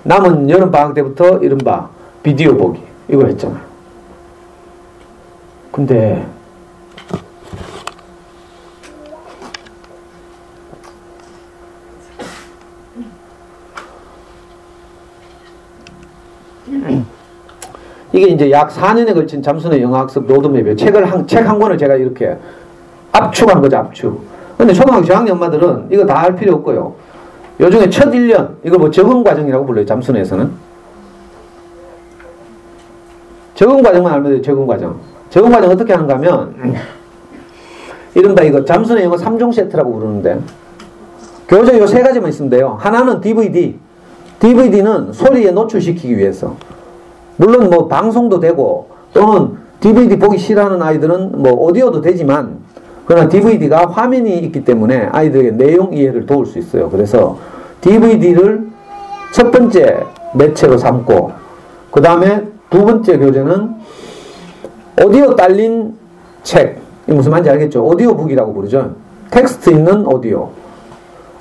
[SPEAKER 1] 남은 여름방학 때부터 이른바 비디오 보기 이걸 했잖아요. 근데 이게 이제 약 4년에 걸친 잠수의 영어학습 로드맵이에요. 책 한 권을 제가 이렇게 압축한 거죠, 압축. 근데 초등학교 저학년 엄마들은 이거 다 할 필요 없고요. 요즘에 첫 1년, 이걸 뭐 적응과정이라고 불러요, 잠수에서는. 적응과정만 알면 돼요, 적응과정. 적응과정 어떻게 하는가 하면, 이른바 이거 잠수의 영어 3종 세트라고 부르는데, 교재 요 3가지만 있으면 돼요. 하나는 DVD. DVD는 소리에 노출시키기 위해서. 물론 뭐 방송도 되고 또는 DVD 보기 싫어하는 아이들은 뭐 오디오도 되지만 그러나 DVD가 화면이 있기 때문에 아이들에게 내용 이해를 도울 수 있어요. 그래서 DVD를 첫 번째 매체로 삼고 그 다음에 두 번째 교재는 오디오 딸린 책. 이게 무슨 말인지 알겠죠? 오디오북이라고 부르죠. 텍스트 있는 오디오.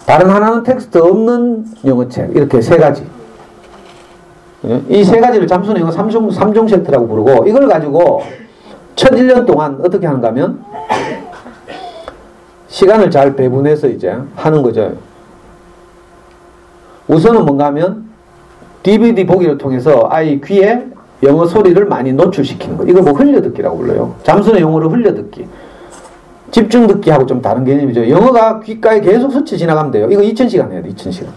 [SPEAKER 1] 다른 하나는 텍스트 없는 영어책. 이렇게 3가지. 이 3가지를 잠수는 영어 3종 세트라고 부르고 이걸 가지고 첫 1년 동안 어떻게 하는가 하면 시간을 잘 배분해서 이제 하는 거죠. 우선은 뭔가 하면 DVD 보기를 통해서 아이 귀에 영어 소리를 많이 노출시키는 거. 이걸 뭐 흘려듣기라고 불러요. 잠수는 영어로 흘려듣기. 집중 듣기하고 좀 다른 개념이죠. 영어가 귓가에 계속 스쳐 지나가면 돼요. 이거 2000시간 해야 돼, 2000시간.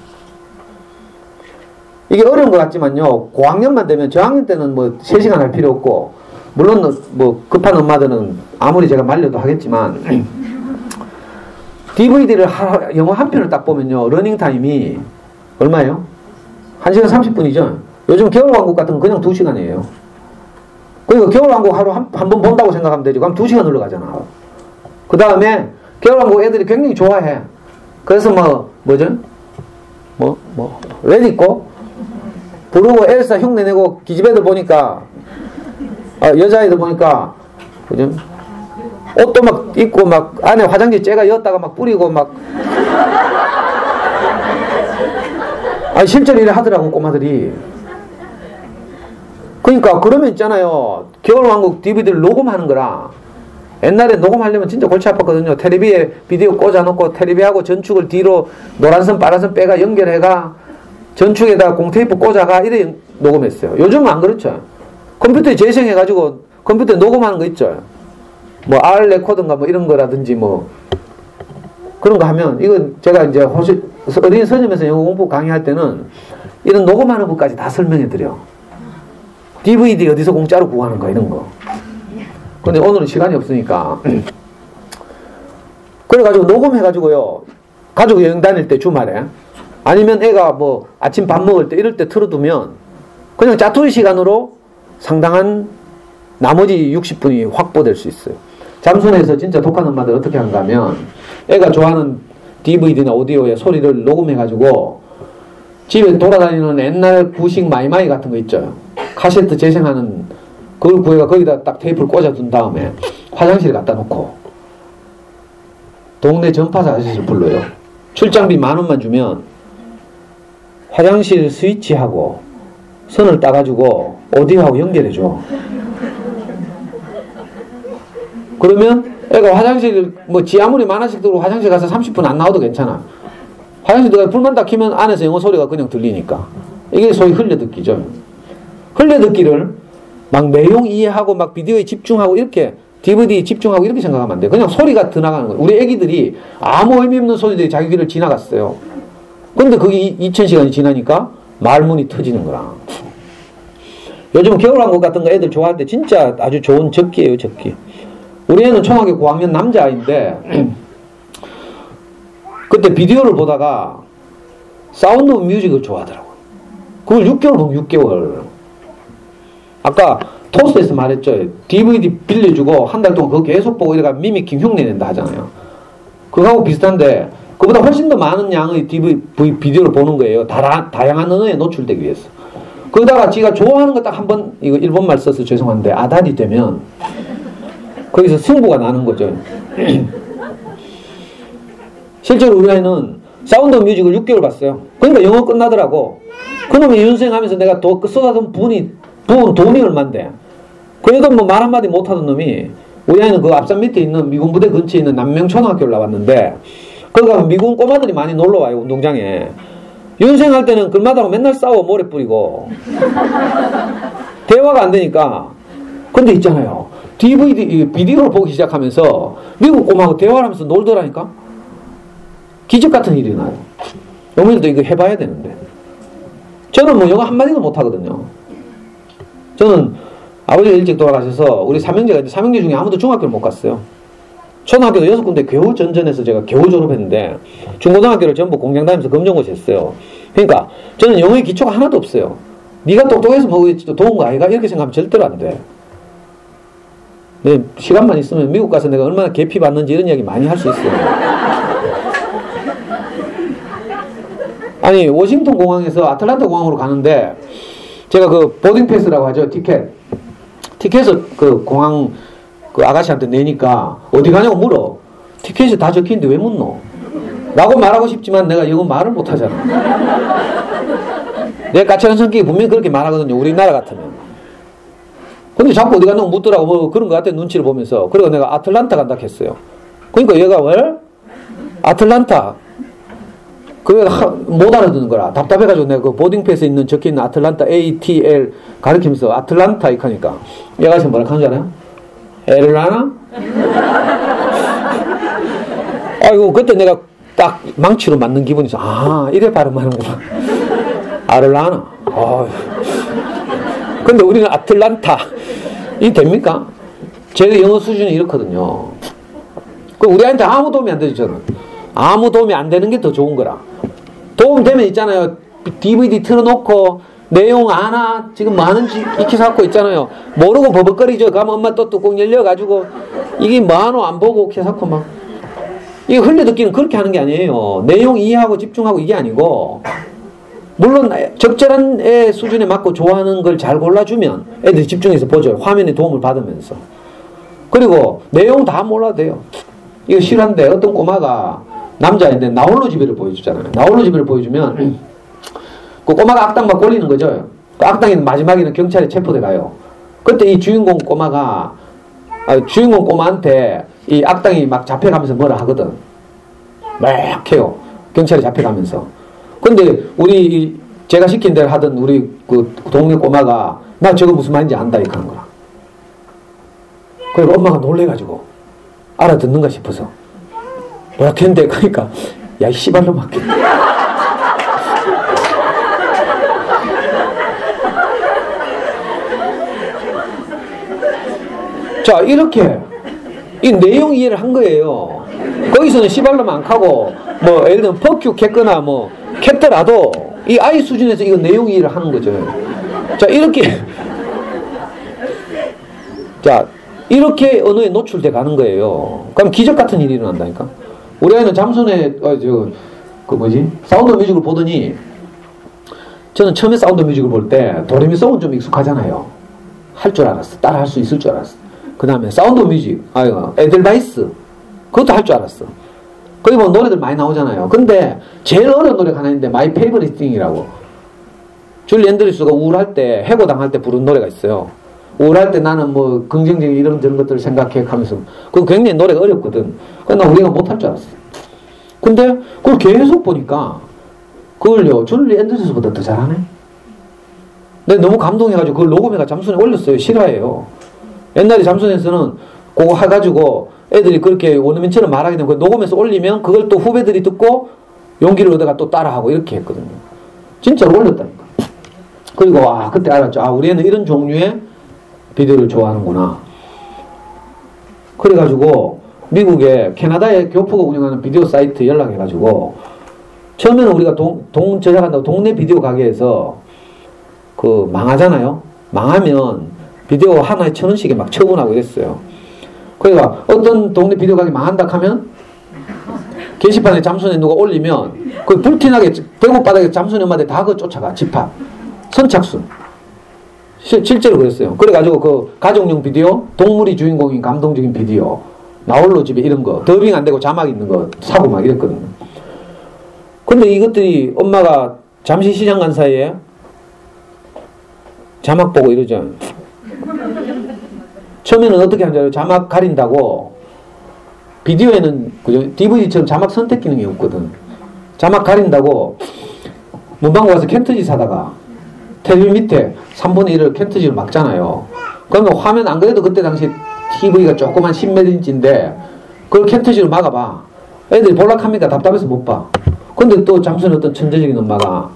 [SPEAKER 1] 이게 어려운 것 같지만요, 고학년만 되면, 저학년 때는 뭐 3시간 할 필요 없고, 물론 뭐 급한 엄마들은 아무리 제가 말려도 하겠지만, DVD를 영어 한 편을 딱 보면요, 러닝타임이 얼마예요? 1시간 30분이죠? 요즘 겨울왕국 같은 건 그냥 2시간이에요. 그러니까 겨울왕국 하루 한 번 본다고 생각하면 되지. 그럼 2시간 흘러가잖아. 그 다음에 겨울왕국 애들이 굉장히 좋아해. 그래서 레디꼬 부르고 엘사 흉내 내고 기집애들 보니까 여자애들 보니까 그죠? 옷도 막 입고 막 안에 화장지 째가 였다가 막 뿌리고 막 실제로 이래 하더라고 꼬마들이. 그러니까 그러면 있잖아요, 겨울왕국 DVD를 녹음하는 거라. 옛날에 녹음하려면 진짜 골치 아팠거든요. 테레비에 비디오 꽂아놓고 테레비하고 전축을 뒤로 노란선 파란선 빼가 연결해가 전축에다가 공테이프 꽂아가 이래 녹음했어요. 요즘은 안 그렇죠. 컴퓨터에 재생해가지고 컴퓨터에 녹음하는 거 있죠. 뭐 R 레코드인가 뭐 이런 거라든지 뭐 그런 거 하면, 이건 제가 이제 어린이 서점에서 영어 공부 강의할 때는 이런 녹음하는 것까지 다 설명해 드려. DVD 어디서 공짜로 구하는 거 이런 거. 근데 오늘은 시간이 없으니까 그래가지고 녹음해가지고요, 가족 여행 다닐 때 주말에 아니면 애가 뭐 아침 밥 먹을 때 이럴 때 틀어두면 그냥 짜투리 시간으로 상당한 나머지 60분이 확보될 수 있어요. 잠수내에서 진짜 독한 엄마들 어떻게 하는가 하면 애가 좋아하는 DVD나 오디오에 소리를 녹음해가지고 집에 돌아다니는 옛날 구식 마이마이 같은 거 있죠. 카세트 재생하는 그걸 구해가 거기다 딱 테이프를 꽂아둔 다음에 화장실에 갖다 놓고 동네 전파사 아저씨를 불러요. 출장비 10,000원만 주면 화장실 스위치하고 선을 따가지고 오디오하고 연결해줘. 그러면 애가 화장실, 뭐, 지 아무리 만화책 들고 화장실 가서 30분 안 나와도 괜찮아. 화장실 들어가 불만 딱 켜면 안에서 영어 소리가 그냥 들리니까. 이게 소위 흘려듣기죠. 흘려듣기를 막 내용 이해하고 막 비디오에 집중하고 이렇게 DVD에 집중하고 이렇게 생각하면 안 돼요. 그냥 소리가 드나가는 거예요. 우리 애기들이 아무 의미 없는 소리들이 자기 귀를 지나갔어요. 근데 그게 2000시간이 지나니까 말문이 터지는 거라. 요즘 겨울왕국 같은 거 애들 좋아할 때 진짜 아주 좋은 적기예요, 적기. 우리 애는 초등학교 9학년 남자아이인데 그때 비디오를 보다가 사운드 오브 뮤직을 좋아하더라고요. 그걸 6개월 보면 6개월. 아까 토스에서 말했죠. DVD 빌려주고 한 달 동안 그거 계속 보고 이래가 미미킹 흉내 낸다 하잖아요. 그거하고 비슷한데 그보다 훨씬 더 많은 양의 비디오를 보는 거예요. 다양한 언어에 노출되기 위해서. 그러다가 지가 좋아하는 거 딱 한 번, 이거 일본말 써서 죄송한데, 아다리 되면 거기서 승부가 나는 거죠. 실제로 우리 아이는 사운드 오브 뮤직을 6개월 봤어요. 그러니까 영어 끝나더라고. 그놈이 윤생하면서 내가 쏟아둔 부은 돈이 얼만데. 그래도 뭐 말 한마디 못하던 놈이, 우리 아이는 그 앞산 밑에 있는 미군 부대 근처에 있는 남명초등학교를 나왔는데, 거기 가면 미군 꼬마들이 많이 놀러와요, 운동장에. 윤생할 때는 글마다고 맨날 싸워 모래 뿌리고 대화가 안 되니까. 근데 있잖아요, 비디오를 보기 시작하면서 미국 꼬마하고 대화를 하면서 놀더라니까. 기적 같은 일이 나요. 어머니도 이거 해봐야 되는데. 저는 뭐 영어 한마디도 못하거든요. 저는 아버지가 일찍 돌아가셔서 우리 삼형제가 있는데 삼형제 중에 아무도 중학교를 못 갔어요. 초등학교도 6군데 겨우 전전해서 제가 겨우 졸업했는데 중고등학교를 전부 공장 다니면서 검정고시 했어요. 그러니까 저는 영어의 기초가 하나도 없어요. 네가 똑똑해서 뭐 도운 거 아이가? 이렇게 생각하면 절대로 안 돼. 네, 시간만 있으면 미국 가서 내가 얼마나 계피 받는지 이런 이야기 많이 할 수 있어요. 아니, 워싱턴 공항에서 아틀란타 공항으로 가는데 제가 그 보딩 패스라고 하죠. 티켓을 그 공항 그 아가씨한테 내니까 어디 가냐고 물어. 티켓이 다 적혀있는데 왜 묻노? 라고 말하고 싶지만 내가 영어 말을 못하잖아. 내 까칠한 성격이 분명히 그렇게 말하거든요, 우리나라 같으면. 근데 자꾸 어디 가냐고 묻더라고. 뭐 그런 것 같아, 눈치를 보면서. 그리고 내가 아틀란타 간다 했어요. 그러니까 얘가 왜? 아틀란타. 그게 못 알아듣는 거라. 답답해가지고 내가 그 보딩패스에 있는 적혀있는 아틀란타 ATL 가르치면서 아틀란타 이렇게 하니까 얘가 지금 뭐라 하는 줄 알아요? 에를라나? 아이고, 그때 내가 딱 망치로 맞는 기분이 있어. 아, 이래 발음하는구나. 아를라나. 근데 우리는 아틀란타. 이게 됩니까? 제 영어 수준이 이렇거든요. 우리 아이한테 아무 도움이 안 되죠, 저는. 아무 도움이 안 되는 게 더 좋은 거라. 도움 되면 있잖아요. DVD 틀어놓고, 내용 아나? 지금 뭐 하는지 익히 갖고 있잖아요. 모르고 버벅거리죠. 가면 엄마 또 뚜껑 열려가지고, 이게 뭐 하노? 안 보고 이렇게 갖고 막. 이거 흘려듣기는 그렇게 하는 게 아니에요. 내용 이해하고 집중하고 이게 아니고, 물론 적절한 애 수준에 맞고 좋아하는 걸 잘 골라주면 애들이 집중해서 보죠. 화면에 도움을 받으면서. 그리고 내용 다 몰라도 돼요. 이거 실화인데 어떤 꼬마가 남자인데 나홀로 집에를 보여주잖아요. 나홀로 집에를 보여주면 그 꼬마가 악당 막 걸리는 거죠. 그 악당이 마지막에는 경찰에 체포돼 가요. 그때 이 주인공 꼬마한테 이 악당이 막 잡혀가면서 뭐라 하거든. 막 해요. 경찰에 잡혀가면서. 근데 제가 시킨 대로 하던 우리 그 동네 꼬마가 나 저거 무슨 말인지 안다 이렇게 하는 거라. 그리고 엄마가 놀래가지고 알아듣는가 싶어서 뭐라 했는데 그러니까 야 이 씨발로 맞게. 자, 이렇게 이 내용 이해를 한 거예요. 거기서는 씨발로만 안 하고 뭐 예를 들면 퍼큐 캤거나 뭐 캤더라도 이 아이 수준에서 이거 내용 이해를 하는 거죠. 자, 이렇게 언어에 노출돼 가는 거예요. 그럼 기적 같은 일이 일어난다니까. 우리 아이는 잠손에 사운드 뮤직을 보더니 저는 처음에 사운드 뮤직을 볼 때 도레미송은 좀 익숙하잖아요. 할 줄 알았어. 따라 할 수 있을 줄 알았어. 그 다음에 사운드 뮤직, 에델바이스 그것도 할 줄 알았어. 거기 뭐 노래들 많이 나오잖아요. 근데 제일 어려운 노래가 하나 있는데 My Favorite Thing이라고 줄리 앤드리스가 우울할 때 해고당할 때 부른 노래가 있어요.
[SPEAKER 2] 우울할 때 나는 뭐 긍정적인 이런 저런 것들을 생각해 하면서 그건 굉장히 노래가 어렵거든. 그러니까 나 우리가 못할 줄 알았어. 근데 그걸 계속 보니까 그걸요 줄리 앤더슨보다 더 잘하네. 내가 너무 감동해가지고 그걸 녹음해가 잠순에 올렸어요. 실화예요. 옛날에 잠순에서는 그거 해가지고 애들이 그렇게 원어민처럼 말하게 되면 녹음해서 올리면 그걸 또 후배들이 듣고 용기를 얻어가 또 따라하고 이렇게 했거든요. 진짜로 올렸다니까. 그리고 그때 알았죠. 우리 애는 이런 종류의 비디오를 좋아하는구나. 그래가지고 미국에 캐나다의 교포가 운영하는 비디오 사이트 연락해가지고 처음에는 우리가 제작한다고 동네 비디오 가게에서 그 망하잖아요. 망하면 비디오 하나에 1,000원씩에 막 처분하고 이랬어요. 그러니까 어떤 동네 비디오 가게 망한다 하면 게시판에 잠수에 누가 올리면 그 불티나게 대구 바닥에 잠수에 엄마들 다 그거 쫓아가. 집합 선착순 실제로 그랬어요. 그래가지고 그 가족용 비디오 동물이 주인공인 감동적인 비디오 나홀로 집에 이런 거 더빙 안 되고 자막 있는 거 사고 막 이랬거든요. 근데 이것들이 엄마가 잠시 시장 간 사이에 자막 보고 이러죠. 처음에는 어떻게 하는 줄 알아요? 자막 가린다고 비디오에는 그죠? DVD처럼 자막 선택 기능이 없거든. 자막 가린다고 문방구 가서 캔트지 사다가 텔레비 밑에 3분의 1을 캔트지로 막잖아요. 그러면 화면 안 그래도 그때 당시 TV가 조그만 10몇 인치인데 그걸 캔트지로 막아봐. 애들이 볼락합니까? 답답해서 못 봐. 근데 또 잠수는 어떤 천재적인 엄마가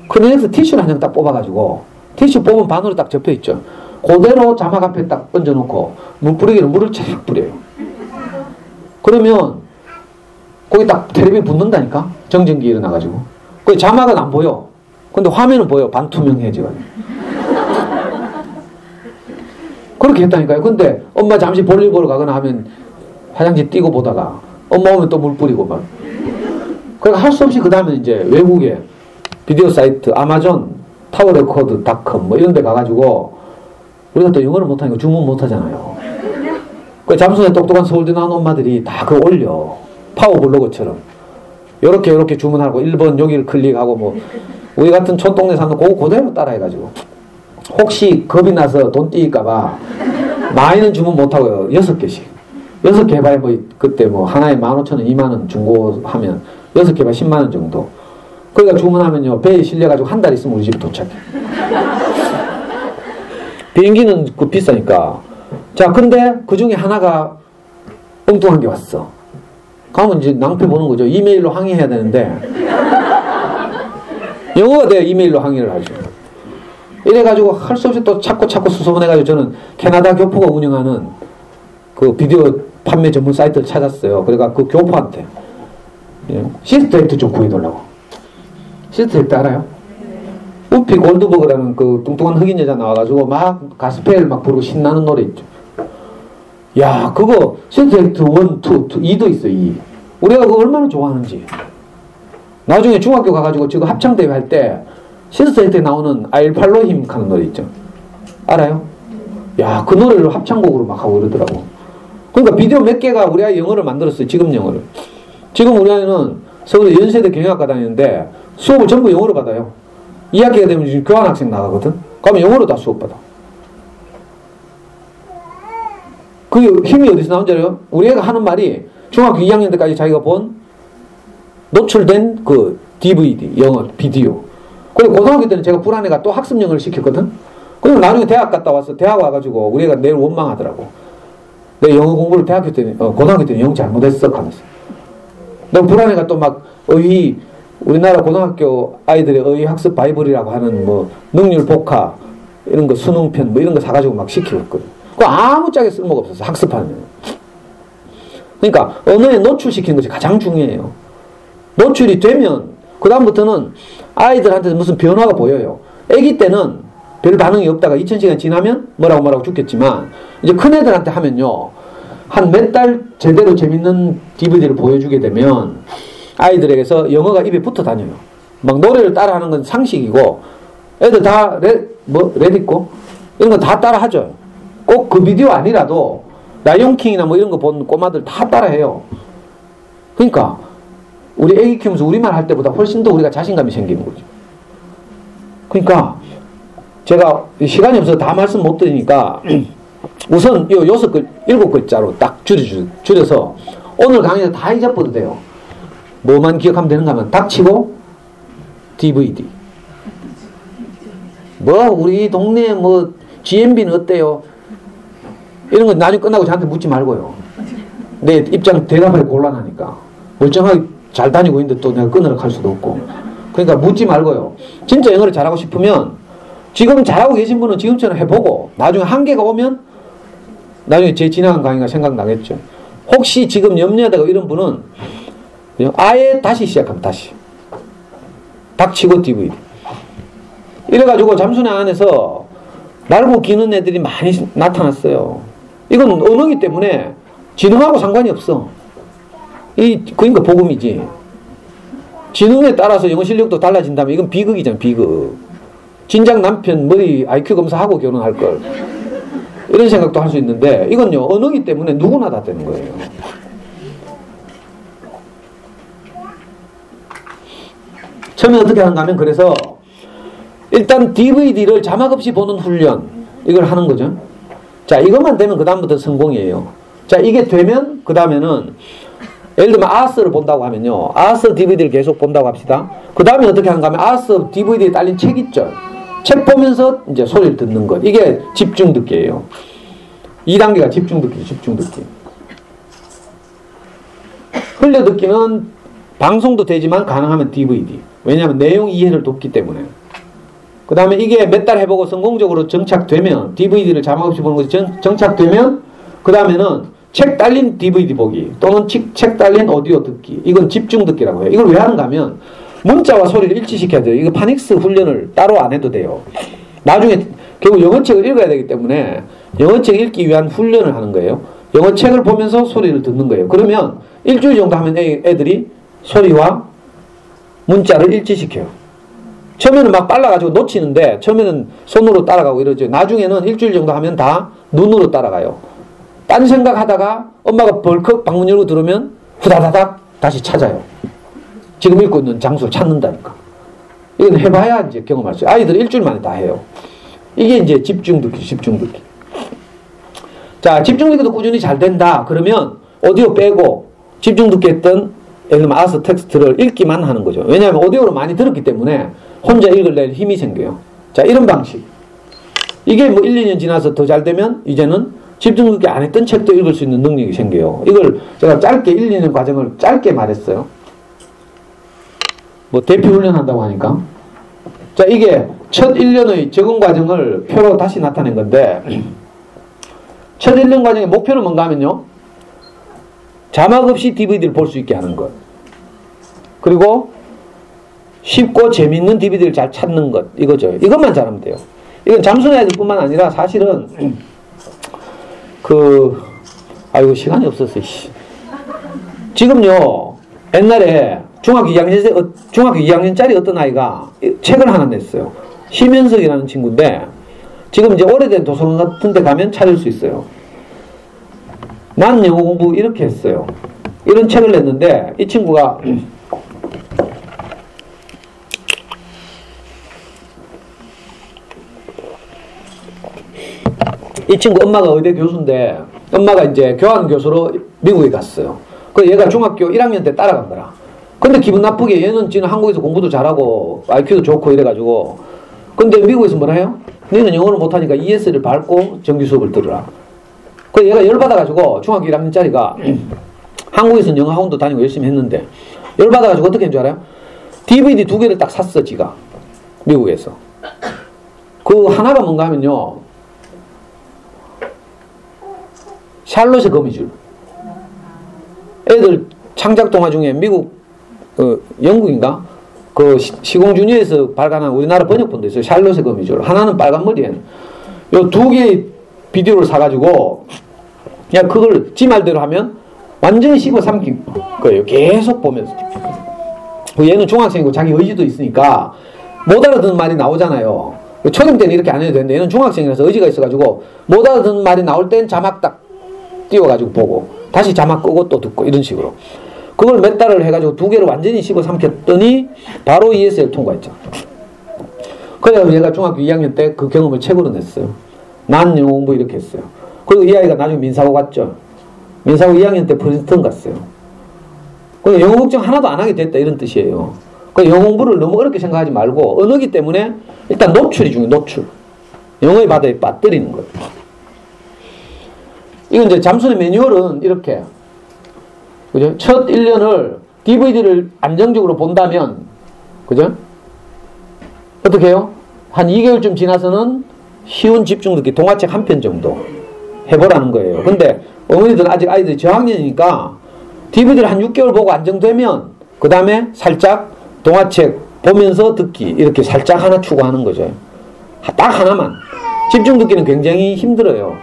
[SPEAKER 2] 큰애에서 티슈를 한 장 딱 뽑아가지고 티슈 뽑은 반으로 딱 접혀있죠. 그대로 자막 앞에 딱 얹어놓고 물 뿌리기는 물을 쫙 뿌려요. 그러면 거기 딱 텔레비 붙는다니까? 정전기 일어나가지고. 그 자막은 안 보여. 근데 화면은 보여. 반투명해지고. 그렇게 했다니까요. 근데 엄마 잠시 볼일 보러 가거나 하면 화장실 뛰고 보다가 엄마 오면 또 물 뿌리고 막. 그러니까 할 수 없이 그 다음에 이제 외국에 비디오 사이트 아마존 타워레코드닷컴 뭐 이런 데 가가지고 우리가 또 영어를 못하니까 주문 못하잖아요. 그 잠수에 똑똑한 서울대 나온 엄마들이 다 그거 올려. 파워블로그처럼. 요렇게 주문하고 1번 여기를 클릭하고 뭐 우리 같은 촌동네 사는 거 그대로 따라해가지고 혹시 겁이 나서 돈 띄일까봐 많이는 주문 못하고요. 6개씩. 6개 해봐야 뭐 그때 뭐 하나에 15,000원, 2만원 중고하면 6개 해봐야 10만원 정도. 그러니까 주문하면요 배에 실려가지고 한 달 있으면 우리 집에 도착해. 비행기는 그 비싸니까. 자, 근데 그 중에 하나가 엉뚱한 게 왔어. 가면 이제 낭패 보는 거죠. 이메일로 항의해야 되는데 영어가 돼야 이메일로 항의를 하죠. 이래가지고 할 수 없이 또 찾고 수소문해가지고 저는 캐나다 교포가 운영하는 그 비디오 판매 전문 사이트를 찾았어요. 그러니까 그 교포한테 시스템 좀 구해달라고. 시스템 알아요? 우피 골드버그라는 그 뚱뚱한 흑인 여자 나와가지고 막 가스펠 막 부르고 신나는 노래 있죠. 야, 그거 시스템 1, 2, 2도 있어. 2. 우리가 그거 얼마나 좋아하는지. 나중에 중학교 가가지고 지금 합창대회 할 때 시스템 때 나오는 아일팔로힘 하는 노래 있죠. 알아요? 야, 그 노래를 합창곡으로 막 하고 이러더라고. 그러니까 비디오 몇 개가 우리 아이 영어를 만들었어요. 지금 영어를. 지금 우리 아이는 서울에 연세대 경영학과 다니는데 수업을 전부 영어로 받아요. 2학기가 되면 지금 교환학생 나가거든. 그러면 영어로 다 수업 받아. 그게 힘이 어디서 나온지 알아요? 우리 애가 하는 말이 중학교 2학년 때까지 자기가 본 노출된 그 DVD, 영어, 비디오. 그리고 고등학교 때는 제가 불안해가 또 학습 영어를 시켰거든. 그리고 나중에 대학 갔다 와서 대학 와가지고 우리 애가 내일 원망하더라고. 내 영어 공부를 고등학교 때는 영어 잘못했어 하면서. 너무 불안해가 또 막 우리나라 고등학교 아이들의 의학습 바이블이라고 하는 뭐 능률 복화 이런 거 수능편 뭐 이런 거 사가지고 막 시키거든. 그 아무짝에 쓸모가 없었어. 학습하는. 그러니까 언어에 노출시키는 것이 가장 중요해요. 노출이 되면 그 다음부터는 아이들한테 무슨 변화가 보여요. 아기 때는 별 반응이 없다가 2000시간 지나면 뭐라고 죽겠지만 이제 큰애들한테 하면요. 한 몇 달 제대로 재밌는 DVD를 보여주게 되면 아이들에게서 영어가 입에 붙어 다녀요. 막 노래를 따라하는 건 상식이고 애들 다 레디꼬 이런 거 다 따라하죠. 꼭 그 비디오 아니라도 라이온킹이나 뭐 이런 거 본 꼬마들 다 따라해요. 그러니까 우리 애기 키우면서 우리말 할 때보다 훨씬 더 우리가 자신감이 생기는 거죠. 그러니까 제가 시간이 없어서 다 말씀 못 드리니까 우선 요 7글자로 딱 줄여서 오늘 강의에서 다 잊어버려도 돼요. 뭐만 기억하면 되는가 하면 닥치고 DVD. 뭐 우리 동네 뭐 GMB는 어때요? 이런 거 나중에 끝나고 저한테 묻지 말고요. 내 입장 대답하기 곤란하니까. 멀쩡하게 잘 다니고 있는데 또 내가 끊으라고 할 수도 없고. 그러니까 묻지 말고요. 진짜 영어를 잘하고 싶으면 지금 잘하고 계신 분은 지금처럼 해보고 나중에 한계가 오면 나중에 제 지나간 강의가 생각나겠죠. 혹시 지금 염려하다가 이런 분은 아예 다시 시작합니다. 다시. 닥치고 DVD. 이래가지고 잠수내 안에서 날고 기는 애들이 많이 나타났어요. 이건 언어기 때문에 지능하고 상관이 없어. 그러니까 복음이지. 지능에 따라서 영어 실력도 달라진다면 이건 비극이잖아, 비극. 진작 남편 머리 IQ 검사하고 결혼할 걸. 이런 생각도 할 수 있는데 이건요, 언어기 때문에 누구나 다 되는 거예요. 처음에 어떻게 하는가 하면 그래서 일단 DVD를 자막 없이 보는 훈련 이걸 하는 거죠. 자, 이것만 되면 그 다음부터 성공이에요. 자, 이게 되면 그 다음에는 예를 들면 아스를 본다고 하면요, 아스 DVD를 계속 본다고 합시다. 그 다음에 어떻게 하는가 하면 아스 DVD에 딸린 책 있죠. 책 보면서 이제 소리를 듣는 것. 이게 집중 듣기예요. 2단계가 집중 듣기, 집중 듣기. 흘려 듣기는 방송도 되지만 가능하면 DVD. 왜냐하면 내용 이해를 돕기 때문에. 그 다음에 이게 몇 달 해보고 성공적으로 정착되면, DVD를 자막 없이 보는 것이 정착되면, 그 다음에는 책 딸린 DVD 보기 또는 책 딸린 오디오 듣기. 이건 집중 듣기라고 해요. 이걸 왜 하는가 하면 문자와 소리를 일치시켜야 돼요. 이거 파닉스 훈련을 따로 안 해도 돼요. 나중에 결국 영어책을 읽어야 되기 때문에 영어책 읽기 위한 훈련을 하는 거예요. 영어책을 보면서 소리를 듣는 거예요. 그러면 일주일 정도 하면 애들이 소리와 문자를 일치시켜요. 처음에는 막 빨라가지고 놓치는데 처음에는 손으로 따라가고 이러죠. 나중에는 일주일 정도 하면 다 눈으로 따라가요. 딴 생각하다가 엄마가 벌컥 방문 열고 들어오면 후다다닥 다시 찾아요. 지금 읽고 있는 장소를 찾는다니까. 이건 해봐야 이제 경험할 수 있어요. 아이들 일주일 만에 다 해요. 이게 이제 집중 듣기, 집중 듣기. 자, 집중 듣기도 꾸준히 잘 된다. 그러면 오디오 빼고 집중 듣기 했던 예를 들면 아스 텍스트를 읽기만 하는 거죠. 왜냐하면 오디오로 많이 들었기 때문에 혼자 읽을 힘이 생겨요. 자, 이런 방식. 이게 뭐 1, 2년 지나서 더 잘 되면 이제는 집중 듣기 안 했던 책도 읽을 수 있는 능력이 생겨요. 이걸 제가 짧게 1, 2년 과정을 짧게 말했어요. 뭐 대피 훈련한다고 하니까. 자, 이게 첫 1년의 적응 과정을 표로 다시 나타낸 건데 첫 1년 과정의 목표는 뭔가 하면요, 자막 없이 DVD를 볼 수 있게 하는 것, 그리고 쉽고 재밌는 DVD를 잘 찾는 것, 이거죠. 이것만 잘하면 돼요. 이건 잠수내 아이들 뿐만 아니라 사실은 아이고 시간이 없었어. 지금요, 옛날에 중학교 2학년짜리 어떤 아이가 책을 하나 냈어요. 심현석이라는 친구인데 지금 이제 오래된 도서관 같은 데 가면 찾을 수 있어요. 난 영어 공부 이렇게 했어요. 이런 책을 냈는데 이 친구가 이 친구 엄마가 의대 교수인데 엄마가 이제 교환 교수로 미국에 갔어요. 그래서 얘가 중학교 1학년 때 따라간 거라. 근데 기분 나쁘게 얘는 지금 한국에서 공부도 잘하고 IQ도 좋고 이래가지고, 근데 미국에서 뭐라 해요? 너는 영어를 못하니까 ES를 밟고 정규 수업을 들으라. 그래서 얘가 열받아가지고 중학교 1학년짜리가 한국에서는 영어 학원도 다니고 열심히 했는데 열받아가지고 어떻게 한 줄 알아요? DVD 2개를 딱 샀어. 지가 미국에서. 그 하나가 뭔가 하면요, 샬롯의 거미줄. 애들 창작 동화 중에 미국 영국인가? 그 시공주니에서 발간한 우리나라 번역본도 있어요. 샬롯의 거미줄. 하나는 빨간 머리엔. 요 2개의 비디오를 사가지고 그냥 그걸 지 말대로 하면 완전히 씹어 삼킨 거예요. 계속 보면서. 얘는 중학생이고 자기 의지도 있으니까 못 알아듣는 말이 나오잖아요. 초등 때는 이렇게 안 해도 되는데 얘는 중학생이라서 의지가 있어가지고 못 알아듣는 말이 나올 땐 자막 딱 띄워가지고 보고 다시 자막 끄고 또 듣고 이런 식으로. 그걸 몇 달을 해가지고 2개를 완전히 씹어 삼켰더니 바로 ESL 통과했죠. 그래서 얘가 중학교 2학년 때 그 경험을 책으로 냈어요. 난 영어 공부 이렇게 했어요. 그리고 이 아이가 나중에 민사고 갔죠. 민사고 2학년 때 프린스턴 갔어요. 그래서 영어 걱정 하나도 안 하게 됐다 이런 뜻이에요. 그 영어 공부를 너무 어렵게 생각하지 말고 언어기 때문에 일단 노출이 중요해요. 노출. 영어의 바다에 빠뜨리는 거예요. 이건 이제 잠수의 매뉴얼은 이렇게, 그죠? 첫 1년을 DVD를 안정적으로 본다면, 그죠? 어떻게 해요? 한 2개월쯤 지나서는 쉬운 집중 듣기 동화책 한 편 정도 해보라는 거예요. 근데 어머니들은 아직 아이들이 저학년이니까 DVD를 한 6개월 보고 안정되면 그 다음에 살짝 동화책 보면서 듣기 이렇게 살짝 하나 추구하는 거죠. 딱 하나만. 집중 듣기는 굉장히 힘들어요.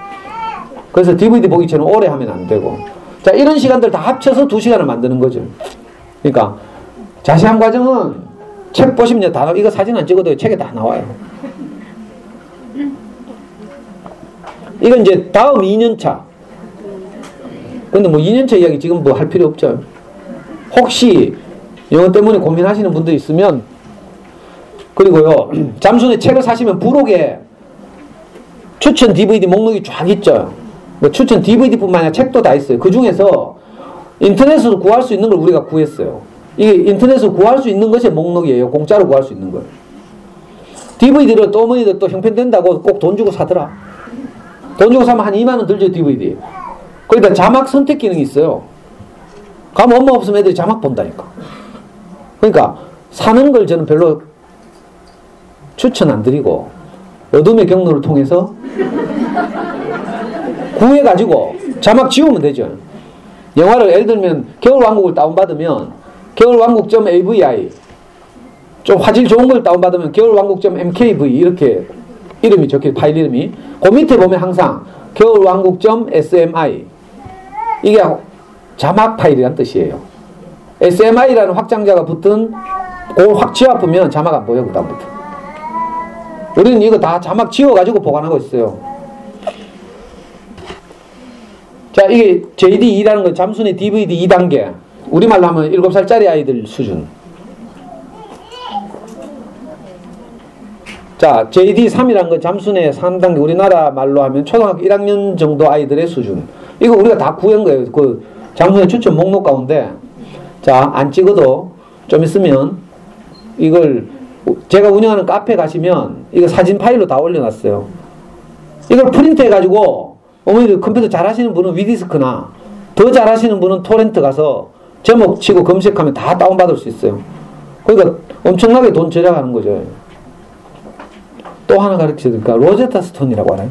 [SPEAKER 2] 그래서 DVD 보기처럼 오래 하면 안 되고. 자, 이런 시간들 다 합쳐서 2시간을 만드는 거죠. 그러니까 자세한 과정은 책 보시면 다 이거 사진 안 찍어도 책에 다 나와요. 이건 이제 다음 2년차. 근데 뭐 2년차 이야기 지금 뭐 할 필요 없죠. 혹시 영어 때문에 고민하시는 분들 있으면, 그리고요, 잠순의 책을 사시면 부록에 추천 DVD 목록이 쫙 있죠. 뭐 추천 DVD뿐만 아니라 책도 다 있어요. 그 중에서 인터넷으로 구할 수 있는 걸 우리가 구했어요. 이게 인터넷으로 구할 수 있는 것이 목록이에요. 공짜로 구할 수 있는 걸. DVD를 또 어머니들 또 형편된다고 꼭 돈 주고 사더라. 돈 주고 사면 한 2만원 들죠, DVD. 거기다 자막 선택 기능이 있어요. 가면 엄마 없으면 애들이 자막 본다니까. 그러니까 사는 걸 저는 별로 추천 안 드리고 어둠의 경로를 통해서 구해가지고 자막 지우면 되죠. 영화를 예를 들면 겨울왕국을 다운받으면 겨울왕국.avi, 좀 화질 좋은 걸 다운받으면 겨울왕국.mkv 이렇게 이름이 적혀, 파일 이름이. 그 밑에 보면 항상 겨울왕국.smi, 이게 자막 파일이란 뜻이에요. SMI라는 확장자가 붙은 그걸 확 지워보면 자막 안 보여. 그 다음부터 우리는 이거 다 자막 지워가지고 보관하고 있어요. 자, 이게 JD2라는 건 잠순의 DVD 2단계. 우리말로 하면 7살짜리 아이들 수준. 자, JD3이라는 건 잠순의 3단계. 우리나라 말로 하면 초등학교 1학년 정도 아이들의 수준. 이거 우리가 다 구한 거예요. 그 잠순의 추천 목록 가운데. 자, 안 찍어도 좀 있으면 이걸 제가 운영하는 카페 가시면 이거 사진 파일로 다 올려놨어요. 이걸 프린트 해가지고 어머니들 컴퓨터 잘하시는 분은 위디스크나 더 잘하시는 분은 토렌트 가서 제목 치고 검색하면 다 다운받을 수 있어요. 그러니까 엄청나게 돈 절약하는 거죠. 또 하나 가르쳐드릴까? 로제타 스톤이라고 알아요?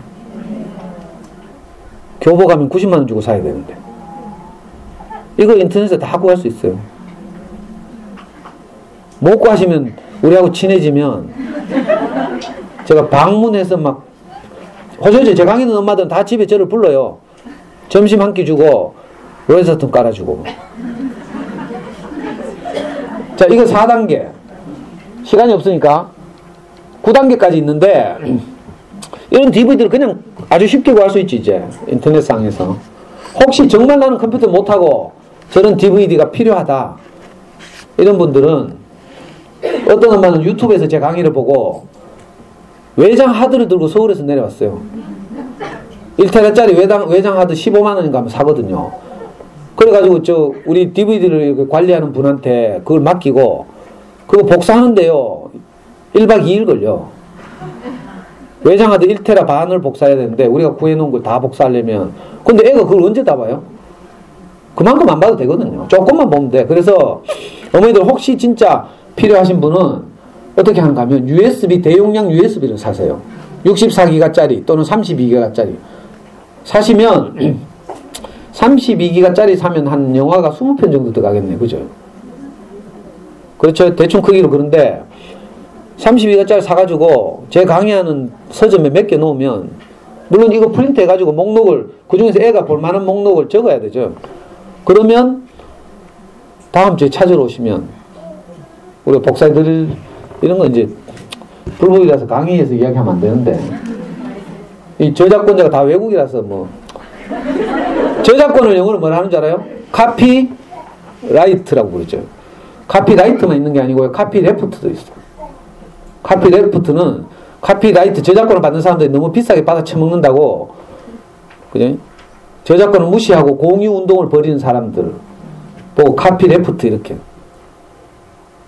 [SPEAKER 2] 교보 가면 90만원 주고 사야 되는데 이거 인터넷에 다 구할 수 있어요. 못 구하시면 우리하고 친해지면 제가 방문해서 막 호주에 제 강의 있는 엄마들은 다 집에 저를 불러요. 점심 한 끼 주고 로제스톤 깔아주고. 자, 이거 4단계. 시간이 없으니까 9단계까지 있는데 이런 DVD를 그냥 아주 쉽게 구할 수 있지. 이제 인터넷상에서 혹시 정말 나는 컴퓨터 못하고 저런 DVD가 필요하다 이런 분들은 어떤 엄마는 유튜브에서 제 강의를 보고 외장 하드를 들고 서울에서 내려왔어요. 1테라짜리 외장 하드 15만원인가 하면 사거든요. 그래가지고 우리 DVD를 관리하는 분한테 그걸 맡기고 그거 복사하는데요 1박 2일 걸려. 외장 하드 1테라 반을 복사해야 되는데 우리가 구해놓은 걸 다 복사하려면, 근데 애가 그걸 언제 다 봐요? 그만큼 안 봐도 되거든요. 조금만 보면 돼. 그래서 어머니들 혹시 진짜 필요하신 분은 어떻게 하는가 하면 USB, 대용량 USB를 사세요. 64기가짜리 또는 32기가짜리 사시면 32기가짜리 사면 한 영화가 20편 정도 들어가겠네요. 그죠? 그렇죠. 대충 크기로. 그런데 32기가짜리 사가지고 제 강의하는 서점에 몇 개 놓으면, 물론 이거 프린트 해가지고 목록을, 그 중에서 애가 볼만한 목록을 적어야 되죠. 그러면 다음 주에 찾으러 오시면 우리가 복사해드릴, 이런 건 이제 불법이라서 강의에서 이야기하면 안 되는데, 이 저작권자가 다 외국이라서 뭐. 저작권을 영어로 뭐라 하는 줄 알아요? 카피라이트라고 부르죠. 카피라이트만 있는 게 아니고요, 카피레프트도 있어요. 카피레프트는 카피라이트 저작권을 받는 사람들이 너무 비싸게 받아 처먹는다고, 그죠? 저작권을 무시하고 공유 운동을 벌이는 사람들 보고 카피레프트 이렇게.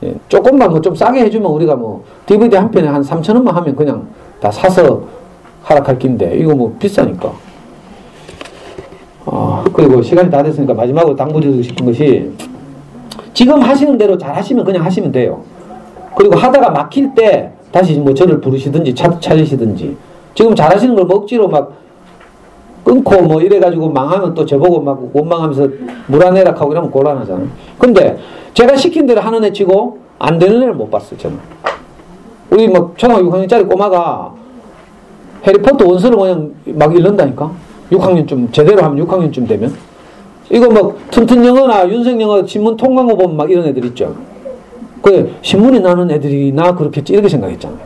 [SPEAKER 2] 예, 조금만 뭐 좀 싸게 해주면 우리가 뭐 DVD 한 편에 한 3,000원만 하면 그냥 다 사서 하락할 낀데 이거 뭐 비싸니까. 그리고 시간이 다 됐으니까 마지막으로 당부드리고 싶은 것이, 지금 하시는 대로 잘 하시면 그냥 하시면 돼요. 그리고 하다가 막힐 때 다시 뭐 저를 부르시든지 찾으시든지. 지금 잘 하시는 걸 억지로 막 끊고 뭐 이래가지고 망하면 또 저보고 막 원망하면서 물안해락하고 이러면 곤란하잖아요. 근데 제가 시킨 대로 하는 애 치고 안 되는 애를 못 봤어요, 저는. 우리 막 초등학교 6학년짜리 꼬마가 해리포터 원서를 그냥 막 읽는다니까? 6학년쯤, 제대로 하면 6학년쯤 되면. 이거 뭐 튼튼 영어나 윤색 영어 신문 통광고 보면 막 이런 애들 있죠. 그 신문에 나는 애들이 나 그렇겠지 이렇게 생각했잖아요.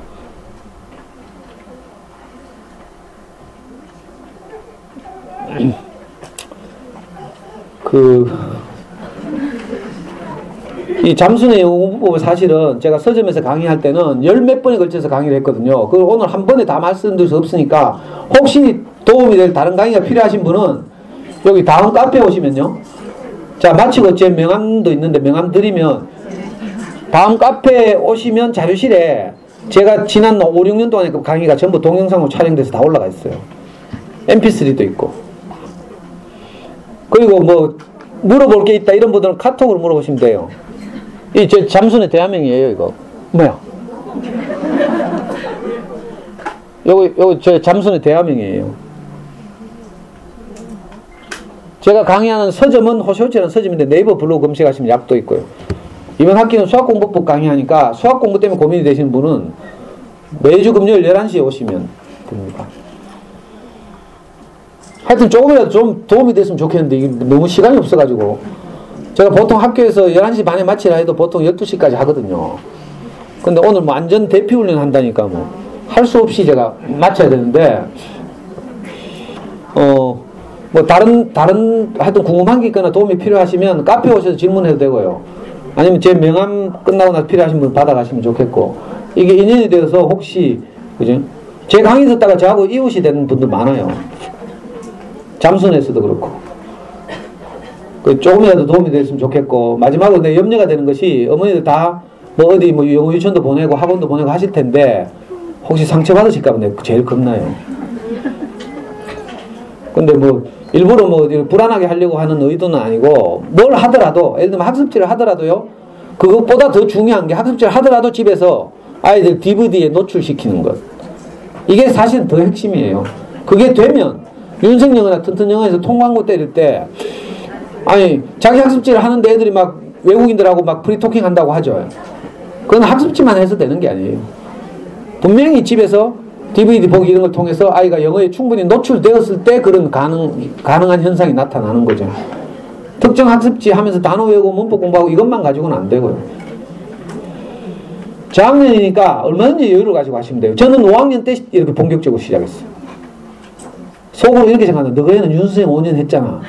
[SPEAKER 2] 이 잠순의 영어공부법을 사실은 제가 서점에서 강의할 때는 열 몇 번에 걸쳐서 강의를 했거든요. 그 오늘 한 번에 다 말씀드릴 수 없으니까 혹시 도움이 될 다른 강의가 필요하신 분은 여기 다음 카페에 오시면요. 자, 마치고 제 명함도 있는데 명함 드리면 다음 카페에 오시면 자료실에 제가 지난 5, 6년 동안의 그 강의가 전부 동영상으로 촬영돼서 다 올라가 있어요. mp3도 있고. 그리고 뭐 물어볼 게 있다 이런 분들은 카톡으로 물어보시면 돼요. 이 제 잠순의 대화명이에요, 이거. 뭐야? 요거 제 잠순의 대화명이에요. 제가 강의하는 서점은 호시호치라는 서점인데 네이버 블로그 검색하시면 약도 있고요. 이번 학기는 수학공부법 강의하니까 수학공부 때문에 고민이 되시는 분은 매주 금요일 11시에 오시면 됩니다. 하여튼 조금이라도 좀 도움이 됐으면 좋겠는데 이게 너무 시간이 없어가지고 제가 보통 학교에서 11시 반에 마치라 해도 보통 12시까지 하거든요. 근데 오늘 뭐 안전 대피 훈련 한다니까 뭐 할 수 없이 제가 마쳐야 되는데 뭐 다른 하여튼 궁금한 게 있거나 도움이 필요하시면 카페 오셔서 질문해도 되고요. 아니면 제 명함 끝나고 나서 필요하신 분 받아가시면 좋겠고, 이게 인연이 되어서 혹시 그죠? 제 강의 듣다가 저하고 이웃이 되는 분들 많아요. 잠순에서도 그렇고. 조금이라도 도움이 됐으면 좋겠고, 마지막으로 내 염려가 되는 것이 어머니들 다 뭐 어디 뭐 영어 유치원도 보내고 학원도 보내고 하실 텐데 혹시 상처받으실까봐 내가 제일 겁나요. 근데 뭐 일부러 뭐 불안하게 하려고 하는 의도는 아니고, 뭘 하더라도 예를 들면 학습지를 하더라도요, 그것보다 더 중요한 게 학습지를 하더라도 집에서 아이들 DVD에 노출시키는 것, 이게 사실 더 핵심이에요. 그게 되면 윤색영어나 튼튼영어에서 통광고 때릴 때 아니 자기 학습지를 하는데 애들이 막 외국인들하고 막 프리토킹 한다고 하죠. 그건 학습지만 해서 되는 게 아니에요. 분명히 집에서 DVD 보기 이런 걸 통해서 아이가 영어에 충분히 노출되었을 때 그런 가능한 현상이 나타나는 거죠. 특정 학습지 하면서 단어 외우고 문법 공부하고 이것만 가지고는 안 되고요. 저학년이니까 얼마든지 여유를 가지고 하시면 돼요. 저는 5학년 때 이렇게 본격적으로 시작했어요. 속으로 이렇게 생각한다. 너가 얘는 윤수생 5년 했잖아.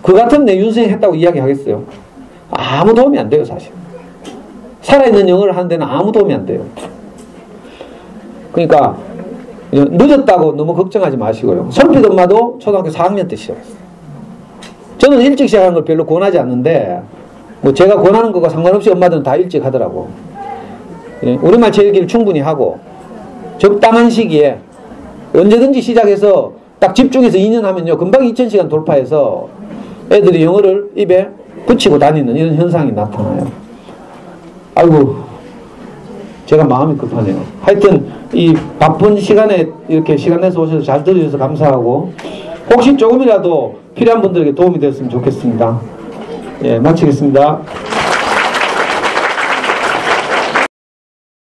[SPEAKER 2] 그 같으면 내 윤수생 했다고 이야기하겠어요? 아무 도움이 안 돼요, 사실. 살아있는 영어를 하는 데는 아무 도움이 안 돼요. 그러니까 늦었다고 너무 걱정하지 마시고요. 선빛 엄마도 초등학교 4학년 때 시작했어요. 저는 일찍 시작하는 걸 별로 권하지 않는데 뭐 제가 권하는 것과 상관없이 엄마들은 다 일찍 하더라고. 우리말 제일기를 충분히 하고 적당한 시기에 언제든지 시작해서 딱 집중해서 2년 하면요 금방 2000시간 돌파해서 애들이 영어를 입에 붙이고 다니는 이런 현상이 나타나요. 아이고 제가 마음이 급하네요. 하여튼 이 바쁜 시간에 이렇게 시간 내서 오셔서 잘 들어주셔서 감사하고, 혹시 조금이라도 필요한 분들에게 도움이 되었으면 좋겠습니다. 예, 마치겠습니다.